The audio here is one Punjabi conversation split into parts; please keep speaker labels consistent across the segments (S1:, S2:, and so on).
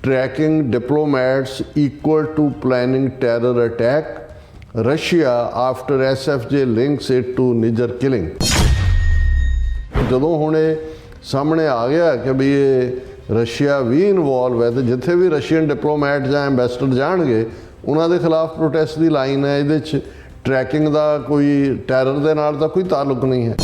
S1: tracking diplomats equal to planning terror attack. Russia after SFJ links it to Niger killing. ਜਦੋਂ ਹੁਣ ਇਹ ਸਾਹਮਣੇ ਆ ਗਿਆ ਕਿ ਵੀ ਇਹ ਰਸ਼ੀਆ ਵੀ ਇਨਵੋਲਵ ਹੈ, ਤੇ ਜਿੱਥੇ ਵੀ ਰਸ਼ੀਅਨ ਡਿਪਲੋਮੈਟ ਜਾਂ ਐਂਬੈਸਡਰ ਜਾਣਗੇ ਉਹਨਾਂ ਦੇ ਖਿਲਾਫ ਪ੍ਰੋਟੈਸਟ ਦੀ ਲਾਈਨ ਹੈ। ਇਹਦੇ 'ਚ ਟਰੈਕਿੰਗ ਦਾ ਕੋਈ ਟੈਰਰ ਦੇ ਨਾਲ ਤਾਂ ਕੋਈ ਤਾਲੁਕ ਨਹੀਂ ਹੈ।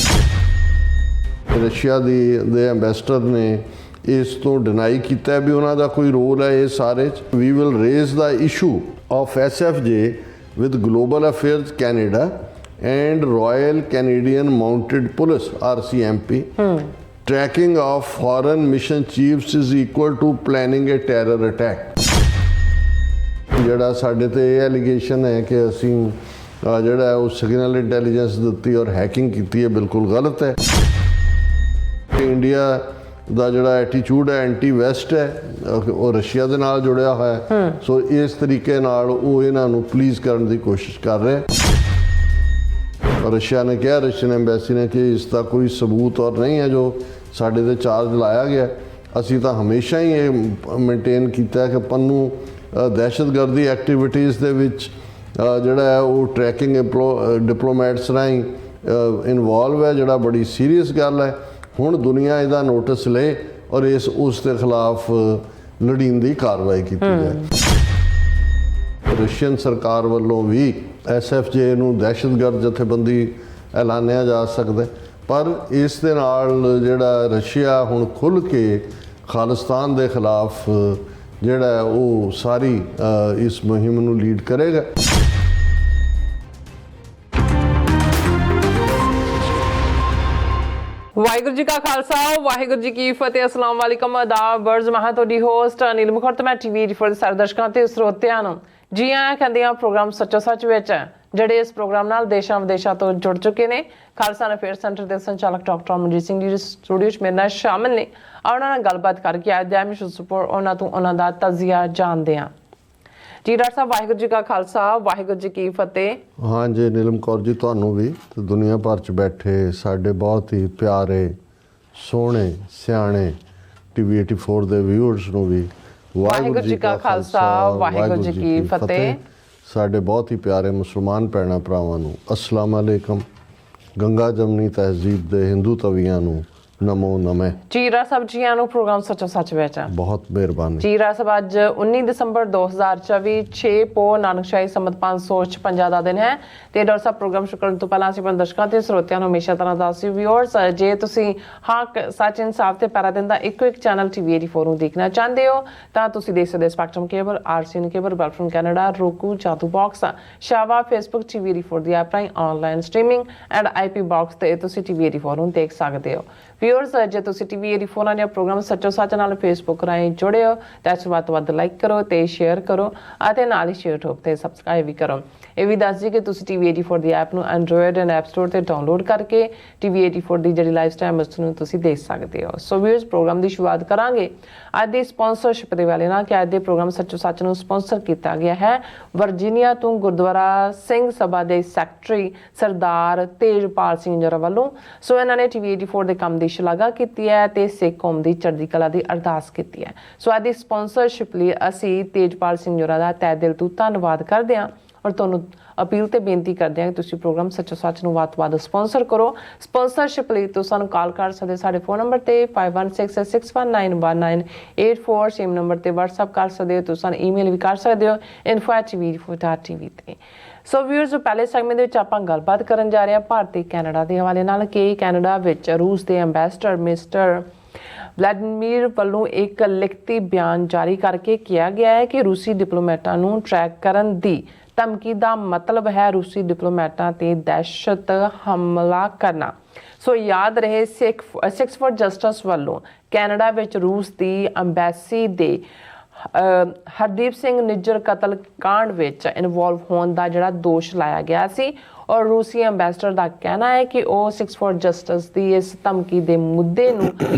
S1: ਰਸ਼ੀਆ ਦੇ ਐਂਬੈਸਡਰ ਨੇ ਇਸ ਤੋਂ ਡਿਨਾਈ ਕੀਤਾ ਵੀ ਉਹਨਾਂ ਦਾ ਕੋਈ ਰੋਲ ਹੈ ਇਸ ਸਾਰੇ 'ਚ। We will raise the issue of SFJ with Global Affairs Canada and Royal Canadian Mounted Police RCMP. Tracking of foreign mission chiefs is equal to planning a terror attack. ਜਿਹੜਾ ਸਾਡੇ ਤੇ ਇਹ ਐਲੀਗੇਸ਼ਨ ਹੈ ਕਿ ਅਸੀਂ ਜਿਹੜਾ ਉਹ ਸਿਗਨਲ ਇੰਟੈਲੀਜੈਂਸ ਦਿੱਤੀ ਔਰ ਹੈਕਿੰਗ ਕੀਤੀ ਹੈ, ਬਿਲਕੁਲ ਗਲਤ ਹੈ। ਇੰਡੀਆ ਦਾ ਜਿਹੜਾ ਐਟੀਟਿਊਡ ਹੈ ਐਂਟੀ ਵੈਸਟ ਹੈ, ਉਹ ਰਸ਼ੀਆ ਦੇ ਨਾਲ ਜੁੜਿਆ ਹੋਇਆ ਹੈ। ਸੋ ਇਸ ਤਰੀਕੇ ਨਾਲ ਉਹ ਇਹਨਾਂ ਨੂੰ ਪਲੀਜ਼ ਕਰਨ ਦੀ ਕੋਸ਼ਿਸ਼ ਕਰ ਰਿਹਾ। ਰਸ਼ੀਆ ਨੇ ਕਿਹਾ, ਰਸ਼ੀਅਨ ਐਮਬੈਸੀ ਨੇ, ਕਿ ਇਸ ਦਾ ਕੋਈ ਸਬੂਤ ਔਰ ਨਹੀਂ ਹੈ ਜੋ ਸਾਡੇ ਤੇ ਚਾਰਜ ਲਾਇਆ ਗਿਆ। ਅਸੀਂ ਤਾਂ ਹਮੇਸ਼ਾ ਹੀ ਇਹ ਮੇਨਟੇਨ ਕੀਤਾ ਕਿ ਪੰਨੂ ਦਹਿਸ਼ਤਗਰਦੀ ਐਕਟੀਵਿਟੀਜ਼ ਦੇ ਵਿੱਚ ਜਿਹੜਾ ਹੈ ਉਹ ਟਰੈਕਿੰਗ ਡਿਪਲੋਮੈਟਸ ਰਾਹੀਂ ਇਨਵੋਲਵ ਹੈ, ਜਿਹੜਾ ਬੜੀ ਸੀਰੀਅਸ ਗੱਲ ਹੈ। ਹੁਣ ਦੁਨੀਆ ਇਹਦਾ ਨੋਟਿਸ ਲਏ ਔਰ ਉਸ ਦੇ ਖਿਲਾਫ ਲੋੜੀਂਦੀ ਕਾਰਵਾਈ ਕੀਤੀ ਜਾਏ। ਰਸ਼ੀਅਨ ਸਰਕਾਰ ਵੱਲੋਂ ਵੀ SFJ ਨੂੰ ਦਹਿਸ਼ਤਗਰਦ ਜਥੇਬੰਦੀ ਐਲਾਨਿਆ ਜਾ ਸਕਦਾ, ਪਰ ਇਸ ਦੇ ਨਾਲ ਜਿਹੜਾ ਰਸ਼ੀਆ ਹੁਣ ਖੁੱਲ੍ਹ ਕੇ ਖਾਲਿਸਤਾਨ ਦੇ ਖਿਲਾਫ ਜਿਹੜਾ ਉਹ ਸਾਰੀ ਇਸ ਮੁਹਿੰਮ ਨੂੰ ਲੀਡ ਕਰੇਗਾ।
S2: ਵਾਹਿਗੁਰੂ ਜੀ ਕਾ ਖਾਲਸਾ, ਵਾਹਿਗੁਰੂ ਜੀ ਕੀ ਫਤਿਹ। ਅਸਲਾਮ ਵਾਲੇਕਮ, ਆਦਾਬ, ਬਰਜ਼। ਮੈਂ ਤੁਹਾਡੀ ਹੋਸਟ ਅਨਿਲ ਮੁਖਰ ਤੇ ਮੈਂ TV ਫੋਰ ਸਾਰੇ ਦਰਸ਼ਕਾਂ ਤੇ ਸਰੋਤਿਆਂ ਨੂੰ ਜੀ ਆਇਆਂ ਕਹਿੰਦੇ ਹਾਂ ਪ੍ਰੋਗਰਾਮ ਸੱਚੋ ਸੱਚ ਵਿੱਚ, ਜਿਹੜੇ ਇਸ ਪ੍ਰੋਗਰਾਮ ਨਾਲ ਦੇਸ਼ਾਂ ਵਿਦੇਸ਼ਾਂ ਤੋਂ ਜੁੜ ਚੁੱਕੇ ਨੇ। ਖਾਲਸਾ ਅਫੇਅਰ ਸੈਂਟਰ ਦੇ ਸੰਚਾਲਕ ਡਾਕਟਰ ਅਮਨਜੀਤ ਸਿੰਘ ਜੀ ਸਟੂਡੀਓ 'ਚ ਮੇਰੇ ਨਾਲ ਸ਼ਾਮਿਲ ਨੇ। ਉਹਨਾਂ ਨਾਲ ਗੱਲਬਾਤ ਕਰਕੇ ਆਧਿਆਤਮਿਕ ਸੁਪਰ ਉਹਨਾਂ ਤੋਂ ਉਹਨਾਂ ਦਾ ਤਜ਼ੀਆ ਜਾਣਦੇ ਹਾਂ। ਜੀ ਡਾਕਟਰ ਸਾਹਿਬ, ਵਾਹਿਗੁਰੂ ਜੀ ਕਾ ਖਾਲਸਾ, ਵਾਹਿਗੁਰੂ ਜੀ ਕੀ ਫਤਿਹ।
S1: ਹਾਂ ਜੀ ਨੀਲਮ ਕੌਰ ਜੀ, ਤੁਹਾਨੂੰ ਵੀ ਤੇ ਦੁਨੀਆ ਭਰ 'ਚ ਬੈਠੇ ਸਾਡੇ ਬਹੁਤ ਹੀ ਪਿਆਰੇ, ਸੋਹਣੇ, ਸਿਆਣੇ TV 84 ਦੇ ਵਿਊਅਰਸ ਨੂੰ ਵੀ
S2: ਵਾਹਿਗੁਰੂ ਜੀ ਕਾ ਖਾਲਸਾ, ਵਾਹਿਗੁਰੂ ਜੀ ਕੀ ਫਤਿਹ।
S1: ਸਾਡੇ ਬਹੁਤ ਹੀ ਪਿਆਰੇ ਮੁਸਲਮਾਨ ਭੈਣਾਂ ਭਰਾਵਾਂ ਨੂੰ ਅਸਲਾਮ ਅਲੈਕਮ। ਗੰਗਾ ਜਮਨੀ ਤਹਿਜ਼ੀਬ ਦੇ ਹਿੰਦੂ ਤਵੀਆਂ ਨੂੰ ਨਮੋ ਨਮੇ। ਜੀਰਾ ਸਾਹਿਬ ਜੀਆਂ ਨੂੰ ਪ੍ਰੋਗਰਾਮ ਸੱਚੋ ਸੱਚ ਵਿੱਚ ਬਹੁਤ ਮਿਹਰਬਾਨੀ। ਜੀਰਾ ਸਾਹਿਬ, ਅੱਜ 19 ਦਸੰਬਰ 2024 6 ਪੋ ਨਾਨਕਸ਼ਾਹੀ ਸੰਮਤ 556 ਦਾ ਦਿਨ ਹੈ। ਤੇ ਡਾਕਟਰ ਸਾਹਿਬ, ਪ੍ਰੋਗਰਾਮ ਸ਼ੁਰੂ ਕਰਨ ਤੋਂ ਪਹਿਲਾਂ ਅਸੀਂ ਆਪਣੇ ਦਰਸ਼ਕਾਂ ਤੇ ਸਰੋਤਿਆਂ ਨੂੰ ਹਮੇਸ਼ਾ ਤਰ੍ਹਾਂ ਦੱਸ ਵਿਊਅਰਸ, ਜੇ ਤੁਸੀਂ ਹੱਕ, ਸੱਚ, ਇਨਸਾਫ ਤੇ ਪੈਰਾ ਦਿਨ ਦਾ ਇੱਕੋ ਇੱਕ ਚੈਨਲ TV 84 ਨੂੰ ਦੇਖਣਾ ਚਾਹੁੰਦੇ ਹੋ ਤਾਂ ਤੁਸੀਂ ਦੇਖ ਸਕਦੇ ਸਪੈਕਟਰਮ ਕੇਬਲ, RCN ਕੇਬਲ, ਵੈਲਫਰਮ ਕੈਨੇਡਾ, roku, ਜਾਦੂ ਬਾਕਸ, ਸ਼ਾਵਾ, Facebook, TV 84 ਦੀ ਐਪ ਰਾਹੀਂ online streaming and IP box ਤੇ ਤੁਸੀਂ TV 84 ਨੂੰ ਦੇਖ ਸਕਦੇ ਹੋ। ਵਿਊਅਰਸ, ਜੇ ਤੁਸੀਂ TV 84 ਨਾਲ ਪ੍ਰੋਗਰਾਮ ਸੱਚੋ ਸੱਚ ਨਾਲ Facebook ਰਾਹੀਂ ਜੁੜੇ ਹੋ ਤਾਂ ਇਸ ਵੱਧ ਤੋਂ ਵੱਧ ਲਾਈਕ ਕਰੋ ਤੇ ਸ਼ੇਅਰ ਕਰੋ ਅਤੇ ਨਾਲ ਹੀ YouTube ਤੇ ਸਬਸਕ੍ਰਾਈਬ ਵੀ ਕਰੋ। ਇਹ ਵੀ ਦੱਸ ਜੀ ਕਿ ਤੁਸੀਂ TV 84 ਦੀ ਐਪ ਨੂੰ ਐਂਡਰੋਇਡ ਐਂਡ ਐਪ ਸਟੋਰ ਤੇ ਡਾਊਨਲੋਡ ਕਰਕੇ TV 84 ਦੀ ਜਿਹੜੀ ਲਾਈਵ ਸਟ੍ਰੀਮ ਉਸ ਨੂੰ ਤੁਸੀਂ ਦੇਖ ਸਕਦੇ ਹੋ। ਸੋ ਵਿਊਅਰਸ, ਪ੍ਰੋਗਰਾਮ ਦੀ ਸ਼ੁਰੂਆਤ ਕਰਾਂਗੇ ਅੱਜ ਦੀ ਸਪਾਂਸਰਸ਼ਿਪ ਦੇ ਵਾਲੇ ਨਾਲ ਕਿ ਅੱਜ ਦੇ ਪ੍ਰੋਗਰਾਮ ਸੱਚੋ ਸੱਚ ਨੂੰ ਸਪਾਂਸਰ ਕੀਤਾ ਗਿਆ ਹੈ ਵਰਜੀਨੀਆ ਤੋਂ ਗੁਰਦੁਆਰਾ ਸਿੰਘ ਸਭਾ ਦੇ ਸੈਕਟਰੀ ਸਰਦਾਰ ਤੇਜਪਾਲ ਸਿੰਘ ਜਰਾ ਵੱਲੋਂ। ਸੋ ਇਹਨਾਂ ਨੇ TV 84 ਦੇ ਕੰਮ ਦੀ ਸ਼ਲਾਘਾ ਕੀਤੀ ਹੈ ਤੇ ਸਿੱਖ ਕੌਮ ਦੀ ਚੜ੍ਹਦੀ ਕਲਾ ਦੀ ਅਰਦਾਸ ਕੀਤੀ ਹੈ। ਸੋ ਅੱਜ ਦੀ ਸਪਾਂਸਰਸ਼ਿਪ ਲਈ ਅਸੀਂ ਤੇਜਪਾਲ ਸਿੰਘ ਜਰਾ ਦਾ ਤਹਿ ਦਿਲ ਤੋਂ ਧੰਨਵਾਦ ਕਰਦੇ ਹਾਂ ਔਰ ਤੁਹਾਨੂੰ ਅਪੀਲ ਤੇ ਬੇਨਤੀ ਕਰਦੇ ਹਾਂ ਕਿ ਤੁਸੀਂ ਪ੍ਰੋਗਰਾਮ ਸੱਚੋ ਸੱਚ ਨੂੰ ਵੱਧ ਤੋਂ ਵੱਧ ਸਪਾਂਸਰ ਕਰੋ। ਸਪਾਂਸਰਸ਼ਿਪ ਲਈ ਤੁਸੀਂ ਸਾਨੂੰ ਕਾਲ ਕਰ ਸਕਦੇ ਸਾਡੇ ਫੋਨ ਨੰਬਰ ਤੇ 5166619184, ਸੇਮ ਨੰਬਰ ਤੇ WhatsApp ਕਰ ਸਕਦੇ ਹੋ। ਤੁਸੀਂ ਸਾਨੂੰ ਈਮੇਲ ਵੀ ਕਰ ਸਕਦੇ ਹੋ info@tv84.tv ਤੇ। ਸੋ ਵਿਊਅਰਸ, ਪਹਿਲੇ ਸੈਗਮੈਂਟ ਦੇ ਵਿੱਚ ਆਪਾਂ ਗੱਲਬਾਤ ਕਰਨ ਜਾ ਰਹੇ ਹਾਂ ਭਾਰਤੀ ਕੈਨੇਡਾ ਦੇ ਹਵਾਲੇ ਨਾਲ ਕਿ ਕੈਨੇਡਾ ਵਿੱਚ ਰੂਸ ਦੇ ਐਂਬੈਸਡਰ ਮਿਸਟਰ ਵਲਾਦੀਮੀਰ ਵੱਲੋਂ ਇੱਕ ਲਿਖਤੀ ਬਿਆਨ ਜਾਰੀ ਕਰਕੇ ਕਿਹਾ ਗਿਆ ਹੈ ਕਿ ਰੂਸੀ ਡਿਪਲੋਮੈਟਾਂ ਨੂੰ ਟਰੈਕ ਕਰਨ ਦੀ ਧਮਕੀ ਦਾ ਮਤਲਬ ਹੈ ਰੂਸੀ ਡਿਪਲੋਮੈਟਾਂ ਤੇ ਦਹਿਸ਼ਤ ਹਮਲਾ ਕਰਨਾ। ਸੋ ਯਾਦ ਰਹੇ, ਸਿੱਖਸ ਫॉर ਜਸਟਿਸ ਵੱਲੋਂ ਕੈਨੇਡਾ ਵਿੱਚ ਰੂਸ ਦੀ ਅੰਬੈਸੀ ਦੇ ਹਰਦੀਪ ਸਿੰਘ ਨਿੱਜਰ ਕਤਲ ਕਾਂਡ ਵਿੱਚ ਇਨਵੋਲਵ ਹੋਣ ਦਾ ਜਿਹੜਾ ਦੋਸ਼ ਲਾਇਆ ਗਿਆ ਸੀ ਔਰ ਰੂਸੀ ਐਂਬੈਸਡਰ ਦਾ ਕਹਿਣਾ ਹੈ ਕਿ ਉਹ ਸਿੱਖਸ ਫॉर ਜਸਟਿਸ ਦੀ ਇਸ ਧਮਕੀ ਦੇ ਮੁੱਦੇ ਨੂੰ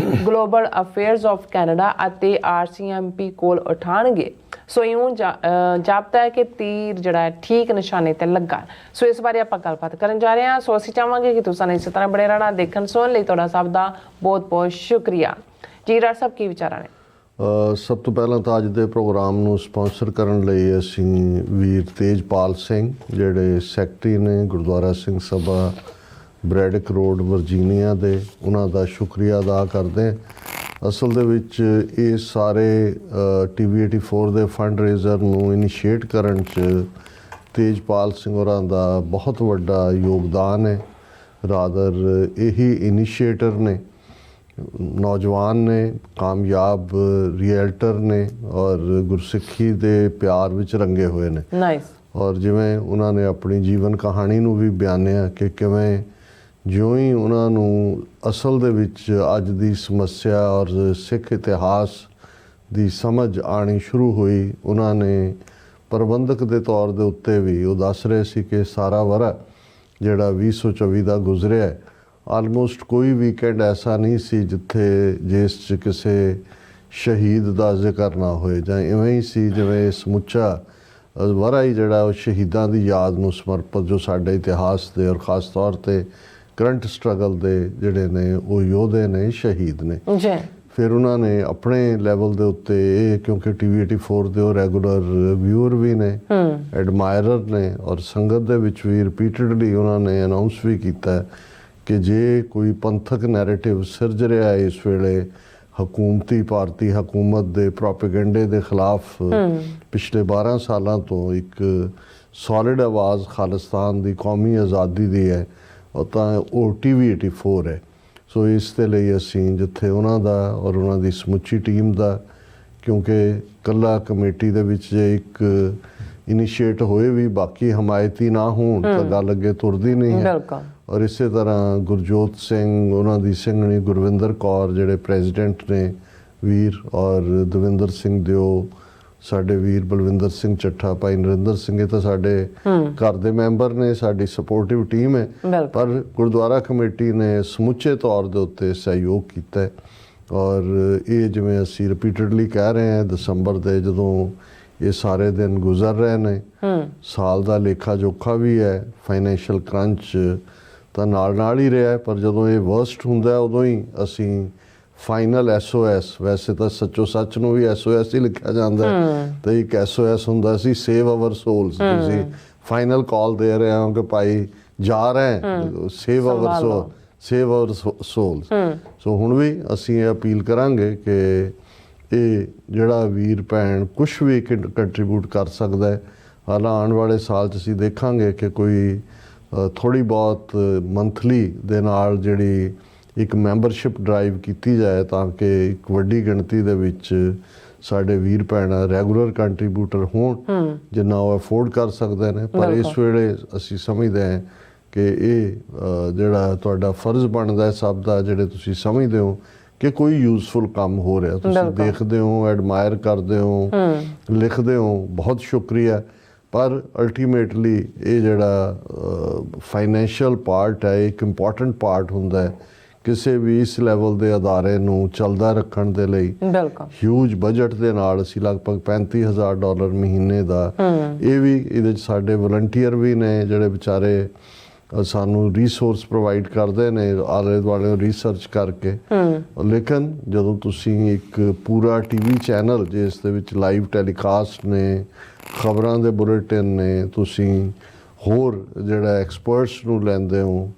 S1: ਗਲੋਬਲ ਅਫੇਅਰਸ ਆਫ ਕੈਨੇਡਾ ਅਤੇ RCMP ਕੋਲ ਉਠਾਉਣਗੇ। ਸੋ ਇਉਂ ਜਾਪਦਾ ਹੈ ਕਿ ਤੀਰ ਜਿਹੜਾ ਠੀਕ ਨਿਸ਼ਾਨੇ ਤੇ ਲੱਗਾ। ਸੋ ਇਸ ਬਾਰੇ ਆਪਾਂ ਗੱਲਬਾਤ ਕਰਨ ਜਾ ਰਹੇ ਹਾਂ। ਸੋ ਅਸੀਂ ਚਾਹਾਂਗੇ ਕਿ ਤੁਸੀਂ ਇਸੇ ਤਰ੍ਹਾਂ ਬਣੇ ਰਹਿਣਾ। ਦੇਖਣ ਸੁਣਨ ਲਈ ਤੁਹਾਡਾ ਸਭ ਦਾ ਬਹੁਤ ਬਹੁਤ ਸ਼ੁਕਰੀਆ। ਜੀ ਡਾਕਟਰ ਸਾਹਿਬ, ਕੀ ਵਿਚਾਰਾਂ ਨੇ? ਸਭ ਤੋਂ ਪਹਿਲਾਂ ਤਾਂ ਅੱਜ ਦੇ ਪ੍ਰੋਗਰਾਮ ਨੂੰ ਸਪਾਂਸਰ ਕਰਨ ਲਈ ਅਸੀਂ ਵੀਰ ਤੇਜਪਾਲ ਸਿੰਘ ਜਿਹੜੇ ਸੈਕਟਰੀ ਨੇ ਗੁਰਦੁਆਰਾ ਸਿੰਘ ਸਭਾ ਬ੍ਰੈਡਿਕ ਰੋਡ ਵਰਜੀਨੀਆ ਦੇ, ਉਹਨਾਂ ਦਾ ਸ਼ੁਕਰੀਆ ਅਦਾ ਕਰਦੇ ਹਾਂ। ਅਸਲ ਦੇ ਵਿੱਚ ਇਹ ਸਾਰੇ TV 84 ਦੇ ਫੰਡ ਰੇਜ਼ਰ ਨੂੰ ਇਨੀਸ਼ੀਏਟ ਕਰਨ 'ਚ ਤੇਜਪਾਲ ਸਿੰਘ ਹੋਰਾਂ ਦਾ ਬਹੁਤ ਵੱਡਾ ਯੋਗਦਾਨ ਹੈ। ਰਾਦਰ ਇਹੀ ਇਨੀਸ਼ੀਏਟਰ ਨੇ, ਨੌਜਵਾਨ ਨੇ, ਕਾਮਯਾਬ ਰੀਅਲਟਰ ਨੇ ਔਰ ਗੁਰਸਿੱਖੀ ਦੇ ਪਿਆਰ ਵਿੱਚ ਰੰਗੇ ਹੋਏ ਨੇ।
S2: ਨਾਈਸ।
S1: ਔਰ ਜਿਵੇਂ ਉਹਨਾਂ ਨੇ ਆਪਣੀ ਜੀਵਨ ਕਹਾਣੀ ਨੂੰ ਵੀ ਬਿਆਨਿਆ ਕਿ ਕਿਵੇਂ ਜਿਉਂ ਹੀ ਉਹਨਾਂ ਨੂੰ ਅਸਲ ਦੇ ਵਿੱਚ ਅੱਜ ਦੀ ਸਮੱਸਿਆ ਔਰ ਸਿੱਖ ਇਤਿਹਾਸ ਦੀ ਸਮਝ ਆਉਣੀ ਸ਼ੁਰੂ ਹੋਈ, ਉਹਨਾਂ ਨੇ ਪ੍ਰਬੰਧਕ ਦੇ ਤੌਰ ਦੇ ਉੱਤੇ ਵੀ ਉਹ ਦੱਸ ਰਹੇ ਸੀ ਕਿ ਸਾਰਾ ਵਰ੍ਹਾ ਜਿਹੜਾ 2024 ਦਾ ਗੁਜ਼ਰਿਆ, ਆਲਮੋਸਟ ਕੋਈ ਵੀਕਐਂਡ ਐਸਾ ਨਹੀਂ ਸੀ ਜਿੱਥੇ ਜਿਸ 'ਚ ਕਿਸੇ ਸ਼ਹੀਦ ਦਾ ਜ਼ਿਕਰ ਨਾ ਹੋਏ, ਜਾਂ ਇਵੇਂ ਹੀ ਸੀ ਜਿਵੇਂ ਸਮੁੱਚਾ ਵਰ੍ਹਾ ਹੀ ਜਿਹੜਾ ਉਹ ਸ਼ਹੀਦਾਂ ਦੀ ਯਾਦ ਨੂੰ ਸਮਰਪਿਤ, ਜੋ ਸਾਡੇ ਇਤਿਹਾਸ ਦੇ ਔਰ ਖ਼ਾਸ ਤੌਰ 'ਤੇ ਕਰੰਟ ਸਟਰਗਲ ਦੇ ਜਿਹੜੇ ਨੇ ਉਹ ਯੋਧੇ ਨੇ, ਸ਼ਹੀਦ ਨੇ।
S2: ਜੀ। ਫਿਰ
S1: ਉਹਨਾਂ ਨੇ ਆਪਣੇ ਲੈਵਲ ਦੇ ਉੱਤੇ ਇਹ, ਕਿਉਂਕਿ TV 84 ਦੇ ਉਹ ਰੈਗੂਲਰ ਵਿਊਅਰ ਵੀ ਨੇ, ਐਡਮਾਇਰਰ ਨੇ, ਔਰ ਸੰਗਤ ਦੇ ਵਿੱਚ ਵੀ ਰਿਪੀਟਡਲੀ ਉਹਨਾਂ ਨੇ ਅਨਾਉਂਸ ਵੀ ਕੀਤਾ ਕਿ ਜੇ ਕੋਈ ਪੰਥਕ ਨੈਰੇਟਿਵ ਸਿਰਜ ਰਿਹਾ ਹੈ ਇਸ ਵੇਲੇ ਹਕੂਮਤੀ ਭਾਰਤੀ ਹਕੂਮਤ ਦੇ ਪ੍ਰੋਪੇਗੈਂਡੇ ਦੇ ਖਿਲਾਫ ਪਿਛਲੇ 12 ਸਾਲਾਂ ਤੋਂ ਇੱਕ ਸੋਲਿਡ ਆਵਾਜ਼ ਖਾਲਿਸਤਾਨ ਦੀ, ਕੌਮੀ ਆਜ਼ਾਦੀ ਦੀ ਹੈ, ਉਹ ਤਾਂ ਉਹ TV 84 ਹੈ। ਸੋ ਇਸ ਦੇ ਲਈ ਅਸੀਂ ਜਿੱਥੇ ਉਹਨਾਂ ਦਾ ਔਰ ਉਹਨਾਂ ਦੀ ਸਮੁੱਚੀ ਟੀਮ ਦਾ, ਕਿਉਂਕਿ ਇਕੱਲਾ ਕਮੇਟੀ ਦੇ ਵਿੱਚ ਜੇ ਇੱਕ ਇਨੀਸ਼ੀਏਟ ਹੋਏ ਵੀ ਬਾਕੀ ਹਮਾਇਤੀ ਨਾ ਹੋਣ ਤਾਂ ਗੱਲ ਅੱਗੇ ਤੁਰਦੀ ਨਹੀਂ ਹੈ। ਔਰ ਇਸੇ ਤਰ੍ਹਾਂ ਗੁਰਜੋਤ ਸਿੰਘ, ਉਹਨਾਂ ਦੀ ਸਿੰਘਣੀ ਗੁਰਵਿੰਦਰ ਕੌਰ ਜਿਹੜੇ ਪ੍ਰੈਜ਼ੀਡੈਂਟ ਨੇ ਵੀਰ, ਔਰ ਦਵਿੰਦਰ ਸਿੰਘ ਦਿਓ, ਸਾਡੇ ਵੀਰ ਬਲਵਿੰਦਰ ਸਿੰਘ ਚੱਠਾ, ਭਾਈ ਨਰਿੰਦਰ ਸਿੰਘ, ਇਹ ਤਾਂ ਸਾਡੇ ਘਰ ਦੇ ਮੈਂਬਰ ਨੇ, ਸਾਡੀ ਸਪੋਰਟਿਵ ਟੀਮ ਹੈ। ਪਰ ਗੁਰਦੁਆਰਾ ਕਮੇਟੀ ਨੇ ਸਮੁੱਚੇ ਤੌਰ ਦੇ ਉੱਤੇ ਸਹਿਯੋਗ ਕੀਤਾ ਔਰ ਇਹ ਜਿਵੇਂ ਅਸੀਂ ਰਿਪੀਟਡਲੀ ਕਹਿ ਰਹੇ ਹਾਂ, ਦਸੰਬਰ ਦੇ ਜਦੋਂ ਇਹ ਸਾਰੇ ਦਿਨ ਗੁਜ਼ਰ ਰਹੇ ਨੇ, ਸਾਲ ਦਾ ਲੇਖਾ ਜੋਖਾ ਵੀ ਹੈ, ਫਾਈਨੈਂਸ਼ੀਅਲ ਕਰੰਚ ਤਾਂ ਨਾਲ ਹੀ ਰਿਹਾ, ਪਰ ਜਦੋਂ ਇਹ ਵਰਸਟ ਹੁੰਦਾ ਉਦੋਂ ਹੀ ਅਸੀਂ ਫਾਈਨਲ SOS, ਵੈਸੇ ਤਾਂ ਸੱਚੋ ਸੱਚ ਨੂੰ ਵੀ SOS ਹੀ ਲਿਖਿਆ ਜਾਂਦਾ ਤਾਂ ਇੱਕ SOS ਹੁੰਦਾ ਸੀ, ਸੇਵ ਆਵਰ ਸੋਲਸ। ਤੁਸੀਂ ਫਾਈਨਲ ਕਾਲ ਦੇ ਰਹੇ ਹੋ ਕਿ ਭਾਈ ਜਾ ਰਹੇ, ਸੇਵ ਆਵਰ ਸੋਲਸ। ਸੋ ਹੁਣ ਵੀ ਅਸੀਂ ਇਹ ਅਪੀਲ ਕਰਾਂਗੇ ਕਿ ਇਹ ਜਿਹੜਾ ਵੀਰ ਭੈਣ ਕੁਛ ਵੀ ਕੰਟਰੀਬਿਊਟ ਕਰ ਸਕਦਾ ਹੈ। ਹਾਲਾਂ ਆਉਣ ਵਾਲੇ ਸਾਲ 'ਚ ਅਸੀਂ ਦੇਖਾਂਗੇ ਕਿ ਕੋਈ ਥੋੜ੍ਹੀ ਬਹੁਤ ਮੰਥਲੀ ਦੇ ਨਾਲ ਜਿਹੜੀ ਇੱਕ ਮੈਂਬਰਸ਼ਿਪ ਡਰਾਈਵ ਕੀਤੀ ਜਾਏ ਤਾਂ ਕਿ ਇੱਕ ਵੱਡੀ ਗਿਣਤੀ ਦੇ ਵਿੱਚ ਸਾਡੇ ਵੀਰ ਭੈਣ ਰੈਗੂਲਰ ਕੰਟਰੀਬਿਊਟਰ ਹੋਣ, ਜਿੰਨਾ ਉਹ ਅਫੋਰਡ ਕਰ ਸਕਦੇ ਨੇ। ਪਰ ਇਸ ਵੇਲੇ ਅਸੀਂ ਸਮਝਦੇ ਹਾਂ ਕਿ ਇਹ ਜਿਹੜਾ ਤੁਹਾਡਾ ਫਰਜ਼ ਬਣਦਾ ਹੈ ਸਭ ਦਾ, ਜਿਹੜੇ ਤੁਸੀਂ ਸਮਝਦੇ ਹੋ ਕਿ ਕੋਈ ਯੂਜ਼ਫੁਲ ਕੰਮ ਹੋ ਰਿਹਾ, ਤੁਸੀਂ ਦੇਖਦੇ ਹੋ, ਐਡਮਾਇਰ ਕਰਦੇ ਹੋ, ਲਿਖਦੇ ਹੋ, ਬਹੁਤ ਸ਼ੁਕਰੀਆ। ਪਰ ਅਲਟੀਮੇਟਲੀ ਇਹ ਜਿਹੜਾ ਫਾਈਨੈਂਸ਼ੀਅਲ ਪਾਰਟ ਹੈ, ਇੱਕ ਇੰਪੋਰਟੈਂਟ ਪਾਰਟ ਹੁੰਦਾ ਹੈ ਕਿਸੇ ਵੀ ਇਸ ਲੈਵਲ ਦੇ ਅਦਾਰੇ ਨੂੰ ਚੱਲਦਾ ਰੱਖਣ ਦੇ ਲਈ। ਹਿਊਜ ਬਜਟ ਦੇ ਨਾਲ ਅਸੀਂ ਲਗਭਗ $35,000 ਮਹੀਨੇ ਦਾ, ਇਹ ਵੀ ਇਹਦੇ 'ਚ ਸਾਡੇ ਵਲੰਟੀਅਰ ਵੀ ਨੇ ਜਿਹੜੇ ਵਿਚਾਰੇ ਸਾਨੂੰ ਰਿਸੋਰਸ ਪ੍ਰੋਵਾਈਡ ਕਰਦੇ ਨੇ ਆਲੇ ਦੁਆਲੇ ਰਿਸਰਚ ਕਰਕੇ। ਲੇਕਿਨ ਜਦੋਂ ਤੁਸੀਂ ਇੱਕ ਪੂਰਾ TV ਚੈਨਲ ਜਿਸ ਦੇ ਵਿੱਚ ਲਾਈਵ ਟੈਲੀਕਾਸਟ ਨੇ, ਖਬਰਾਂ ਦੇ ਬੁਲੇਟਿਨ ਨੇ, ਤੁਸੀਂ ਹੋਰ ਜਿਹੜਾ ਐਕਸਪਰਟਸ ਨੂੰ ਲੈਂਦੇ ਹੋ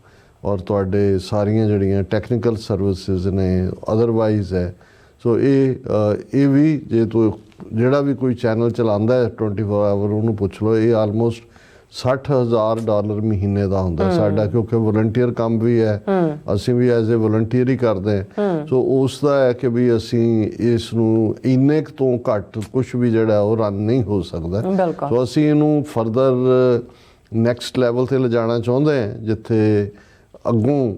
S1: ਔਰ ਤੁਹਾਡੇ ਸਾਰੀਆਂ ਜਿਹੜੀਆਂ ਟੈਕਨੀਕਲ ਸਰਵਿਸਿਜ਼ ਨੇ ਅਦਰਵਾਈਜ਼ ਹੈ, ਸੋ ਇਹ ਵੀ ਜੇ ਤੂੰ ਜਿਹੜਾ ਵੀ ਕੋਈ ਚੈਨਲ ਚਲਾਉਂਦਾ ਹੈ 24 ਆਵਰ ਉਹਨੂੰ ਪੁੱਛ ਲਓ, ਇਹ ਆਲਮੋਸਟ $60,000 ਮਹੀਨੇ ਦਾ ਹੁੰਦਾ ਸਾਡਾ, ਕਿਉਂਕਿ ਵਲੰਟੀਅਰ ਕੰਮ ਵੀ ਹੈ, ਅਸੀਂ ਵੀ ਐਜ਼ ਏ ਵਲੰਟੀਅਰ ਹੀ ਕਰਦੇ ਹਾਂ। ਸੋ ਉਸ ਦਾ ਹੈ ਕਿ ਵੀ ਅਸੀਂ ਇਸ ਨੂੰ ਇੰਨੇ ਕੁ ਤੋਂ ਘੱਟ ਕੁਛ ਵੀ ਜਿਹੜਾ ਉਹ ਰਨ ਨਹੀਂ ਹੋ ਸਕਦਾ। ਸੋ ਅਸੀਂ ਇਹਨੂੰ ਫਰਦਰ ਨੈਕਸਟ ਲੈਵਲ 'ਤੇ ਲਿਜਾਣਾ ਚਾਹੁੰਦੇ ਹਾਂ ਜਿੱਥੇ ਅੱਗੋਂ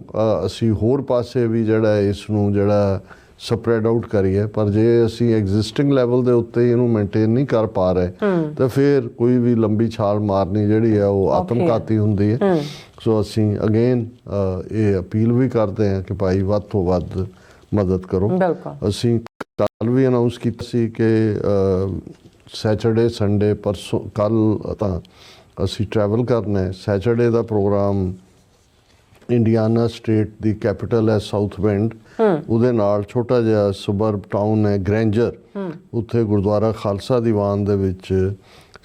S1: ਅਸੀਂ ਹੋਰ ਪਾਸੇ ਵੀ ਜਿਹੜਾ ਇਸ ਨੂੰ ਜਿਹੜਾ ਸਪਰੈਡ ਆਊਟ ਕਰੀਏ। ਪਰ ਜੇ ਅਸੀਂ ਐਗਜ਼ਿਸਟਿੰਗ ਲੈਵਲ ਦੇ ਉੱਤੇ ਇਹਨੂੰ ਮੇਨਟੇਨ ਨਹੀਂ ਕਰ ਪਾ ਰਹੇ ਤਾਂ ਫਿਰ ਕੋਈ ਵੀ ਲੰਬੀ ਛਾਲ ਮਾਰਨੀ ਜਿਹੜੀ ਹੈ ਉਹ ਆਤਮਘਾਤੀ ਹੁੰਦੀ ਹੈ। ਸੋ ਅਸੀਂ ਅਗੇਨ ਇਹ ਅਪੀਲ ਵੀ ਕਰਦੇ ਹਾਂ ਕਿ ਭਾਈ ਵੱਧ ਤੋਂ ਵੱਧ ਮਦਦ ਕਰੋ। ਅਸੀਂ ਕੱਲ ਵੀ ਅਨਾਉਂਸ ਕੀਤਾ ਸੀ ਕਿ ਸੈਚਰਡੇ ਸੰਡੇ ਪਰਸੋਂ ਕੱਲ ਤਾਂ ਅਸੀਂ ਟਰੈਵਲ ਕਰਨਾ ਹੈ। ਸੈਚਰਡੇ ਦਾ ਪ੍ਰੋਗਰਾਮ ਇੰਡੀਆਨਾ ਸਟੇਟ ਦੀ ਕੈਪੀਟਲ ਹੈ ਸਾਊਥ ਬੈਂਡ, ਉਹਦੇ ਨਾਲ ਛੋਟਾ ਜਿਹਾ ਸਬਰਬ ਟਾਊਨ ਹੈ ਗ੍ਰੈਂਜਰ, ਉੱਥੇ ਗੁਰਦੁਆਰਾ ਖਾਲਸਾ ਦੀਵਾਨ ਦੇ ਵਿੱਚ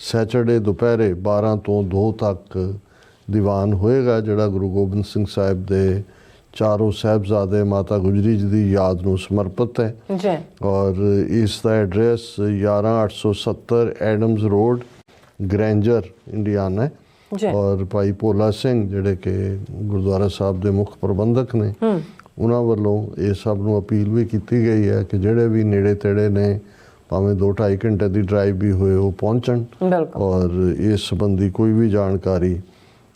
S1: ਸੈਚਰਡੇ ਦੁਪਹਿਰੇ 12 ਤੋਂ 2 ਤੱਕ ਦੀਵਾਨ ਹੋਏਗਾ, ਜਿਹੜਾ ਗੁਰੂ ਗੋਬਿੰਦ ਸਿੰਘ ਸਾਹਿਬ ਦੇ ਚਾਰੋਂ ਸਾਹਿਬਜ਼ਾਦੇ ਮਾਤਾ ਗੁਜਰੀ ਜੀ ਦੀ ਯਾਦ ਨੂੰ ਸਮਰਪਿਤ ਹੈ
S2: ਜੀ।
S1: ਔਰ ਇਸ ਦਾ ਐਡਰੈਸ 11870 ਐਡਮਜ਼ ਰੋਡ, ਗ੍ਰੈਂਜਰ, ਇੰਡੀਆਨਾ ਹੈ। ਔਰ ਭਾਈ ਭੋਲਾ ਸਿੰਘ ਜਿਹੜੇ ਕਿ ਗੁਰਦੁਆਰਾ ਸਾਹਿਬ ਦੇ ਮੁੱਖ ਪ੍ਰਬੰਧਕ ਨੇ, ਉਹਨਾਂ ਵੱਲੋਂ ਇਹ ਸਭ ਨੂੰ ਅਪੀਲ ਵੀ ਕੀਤੀ ਗਈ ਹੈ ਕਿ ਜਿਹੜੇ ਵੀ ਨੇੜੇ ਤੇੜੇ ਨੇ, ਭਾਵੇਂ 2-2.5 ਘੰਟੇ ਦੀ ਡਰਾਈਵ ਵੀ ਹੋਏ, ਉਹ ਪਹੁੰਚਣ। ਔਰ ਇਸ ਸੰਬੰਧੀ ਕੋਈ ਵੀ ਜਾਣਕਾਰੀ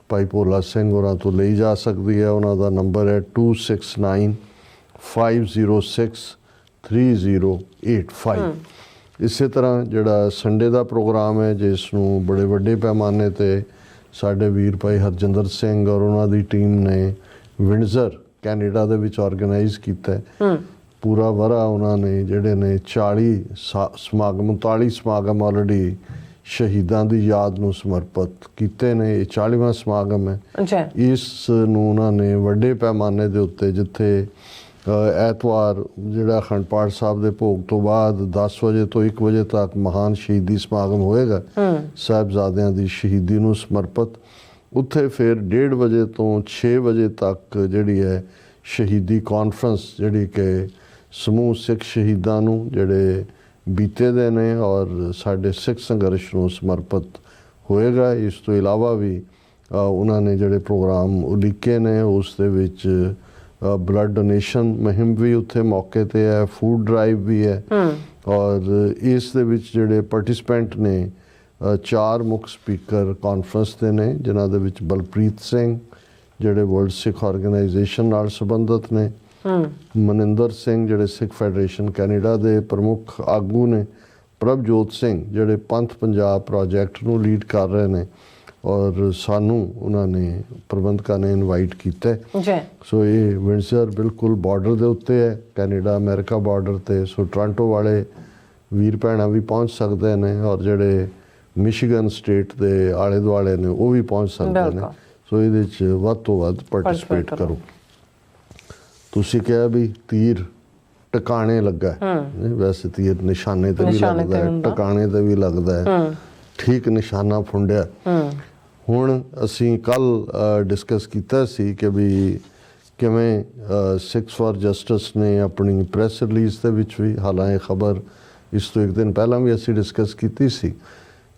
S1: ਭਾਈ ਭੋਲਾ ਸਿੰਘ ਹੋਰਾਂ ਤੋਂ ਲਈ ਜਾ ਸਕਦੀ ਹੈ। ਉਹਨਾਂ ਦਾ ਨੰਬਰ ਹੈ 2695063085। ਇਸੇ ਤਰ੍ਹਾਂ ਜਿਹੜਾ ਸੰਡੇ ਦਾ ਪ੍ਰੋਗਰਾਮ ਹੈ, ਜਿਸ ਨੂੰ ਬੜੇ ਵੱਡੇ ਪੈਮਾਨੇ 'ਤੇ ਸਾਡੇ ਵੀਰ ਭਾਈ ਹਰਜਿੰਦਰ ਸਿੰਘ ਔਰ ਉਹਨਾਂ ਦੀ ਟੀਮ ਨੇ ਵਿੰਡਜ਼ਰ, ਕੈਨੇਡਾ ਦੇ ਵਿੱਚ ਆਰਗੇਨਾਈਜ਼ ਕੀਤਾ ਹੈ। ਪੂਰਾ ਵਰ੍ਹਾ ਉਹਨਾਂ ਨੇ ਜਿਹੜੇ ਨੇ 39 ਸਮਾਗਮ ਆਲਰੇਡੀ ਸ਼ਹੀਦਾਂ ਦੀ ਯਾਦ ਨੂੰ ਸਮਰਪਿਤ ਕੀਤੇ ਨੇ। ਇਹ 40ਵਾਂ ਸਮਾਗਮ ਹੈ। ਇਸ ਨੂੰ ਉਹਨਾਂ ਨੇ ਵੱਡੇ ਪੈਮਾਨੇ ਦੇ ਉੱਤੇ, ਜਿੱਥੇ ਐਤਵਾਰ ਜਿਹੜਾ ਅਖੰਡ ਪਾਠ ਸਾਹਿਬ ਦੇ ਭੋਗ ਤੋਂ ਬਾਅਦ 10 ਵਜੇ ਤੋਂ 1 ਵਜੇ ਤੱਕ ਮਹਾਨ ਸ਼ਹੀਦੀ ਸਮਾਗਮ ਹੋਏਗਾ ਸਾਹਿਬਜ਼ਾਦਿਆਂ ਦੀ ਸ਼ਹੀਦੀ ਨੂੰ ਸਮਰਪਿਤ, ਉੱਥੇ ਫਿਰ 1:30 ਵਜੇ ਤੋਂ 6 ਵਜੇ ਤੱਕ ਜਿਹੜੀ ਹੈ ਸ਼ਹੀਦੀ ਕਾਨਫਰੰਸ, ਜਿਹੜੀ ਕਿ ਸਮੂਹ ਸਿੱਖ ਸ਼ਹੀਦਾਂ ਨੂੰ ਜਿਹੜੇ ਬੀਤੇ ਦੇ ਨੇ ਔਰ ਸਾਡੇ ਸਿੱਖ ਸੰਘਰਸ਼ ਨੂੰ ਸਮਰਪਿਤ ਹੋਏਗਾ। ਇਸ ਤੋਂ ਇਲਾਵਾ ਵੀ ਉਹਨਾਂ ਨੇ ਜਿਹੜੇ ਪ੍ਰੋਗਰਾਮ ਉਲੀਕੇ ਨੇ, ਉਸ ਦੇ ਵਿੱਚ ਬਲੱਡ ਡੋਨੇਸ਼ਨ ਮੁਹਿੰਮ ਵੀ ਉੱਥੇ ਮੌਕੇ 'ਤੇ ਹੈ, ਫੂਡ ਡਰਾਈਵ ਵੀ ਹੈ। ਔਰ ਇਸ ਦੇ ਵਿੱਚ ਜਿਹੜੇ ਪਾਰਟਿਸਪੈਂਟ ਨੇ 4 ਮੁੱਖ ਸਪੀਕਰ ਕਾਨਫਰੰਸ ਦੇ ਨੇ, ਜਿਨ੍ਹਾਂ ਦੇ ਵਿੱਚ ਬਲਪ੍ਰੀਤ ਸਿੰਘ ਜਿਹੜੇ ਵਰਲਡ ਸਿੱਖ ਆਰਗੇਨਾਈਜੇਸ਼ਨ ਨਾਲ ਸੰਬੰਧਿਤ ਨੇ, ਮਨਿੰਦਰ ਸਿੰਘ ਜਿਹੜੇ ਸਿੱਖ ਫੈਡਰੇਸ਼ਨ ਕੈਨੇਡਾ ਦੇ ਪ੍ਰਮੁੱਖ ਆਗੂ ਨੇ, ਪ੍ਰਭਜੋਤ ਸਿੰਘ ਜਿਹੜੇ ਪੰਥ ਪੰਜਾਬ ਪ੍ਰੋਜੈਕਟ ਨੂੰ ਲੀਡ ਕਰ ਰਹੇ ਨੇ, ਔਰ ਸਾਨੂੰ ਉਹਨਾਂ ਨੇ ਪ੍ਰਬੰਧਕਾਂ ਨੇ ਇਨਵਾਈਟ ਕੀਤਾ ਹੈ। ਸੋ ਇਹ ਵਿੰਡਜ਼ਰ ਬਿਲਕੁਲ ਬਾਰਡਰ ਦੇ ਉੱਤੇ ਹੈ, ਕੈਨੇਡਾ ਅਮਰੀਕਾ ਬਾਰਡਰ 'ਤੇ। ਸੋ ਟੋਰਾਂਟੋ ਵਾਲੇ ਵੀਰ ਭੈਣਾਂ ਵੀ ਪਹੁੰਚ ਸਕਦੇ ਨੇ, ਔਰ ਜਿਹੜੇ ਮਿਸ਼ੀਗਨ ਸਟੇਟ ਦੇ ਆਲੇ ਦੁਆਲੇ ਨੇ ਉਹ ਵੀ ਪਹੁੰਚ ਸਕਦੇ ਨੇ। ਸੋ ਇਹਦੇ 'ਚ ਵੱਧ ਤੋਂ ਵੱਧ ਪਾਰਟਿਸਿਪੇਟ ਕਰੋ। ਤੁਸੀਂ ਕਿਹਾ ਵੀ ਤੀਰ ਟਿਕਾਣੇ ਲੱਗਾ, ਵੈਸੇ ਤੀਰ ਨਿਸ਼ਾਨੇ ਤੇ ਵੀ ਲੱਗਦਾ ਹੈ, ਟਿਕਾਣੇ ਤੇ ਵੀ ਲੱਗਦਾ ਹੈ, ਠੀਕ ਨਿਸ਼ਾਨਾ ਫੁੰਡਿਆ। ਹੁਣ ਅਸੀਂ ਕੱਲ ਡਿਸਕਸ ਕੀਤਾ ਸੀ ਕਿ ਵੀ ਕਿਵੇਂ ਸਿੱਖਸ ਫਾਰ ਜਸਟਿਸ ਨੇ ਆਪਣੀ ਪ੍ਰੈਸ ਰਿਲੀਜ਼ ਦੇ ਵਿੱਚ ਵੀ, ਹਾਲਾਂਕਿ ਖਬਰ ਇਸ ਤੋਂ 1 ਦਿਨ ਪਹਿਲਾਂ ਵੀ ਅਸੀਂ ਡਿਸਕਸ ਕੀਤੀ ਸੀ,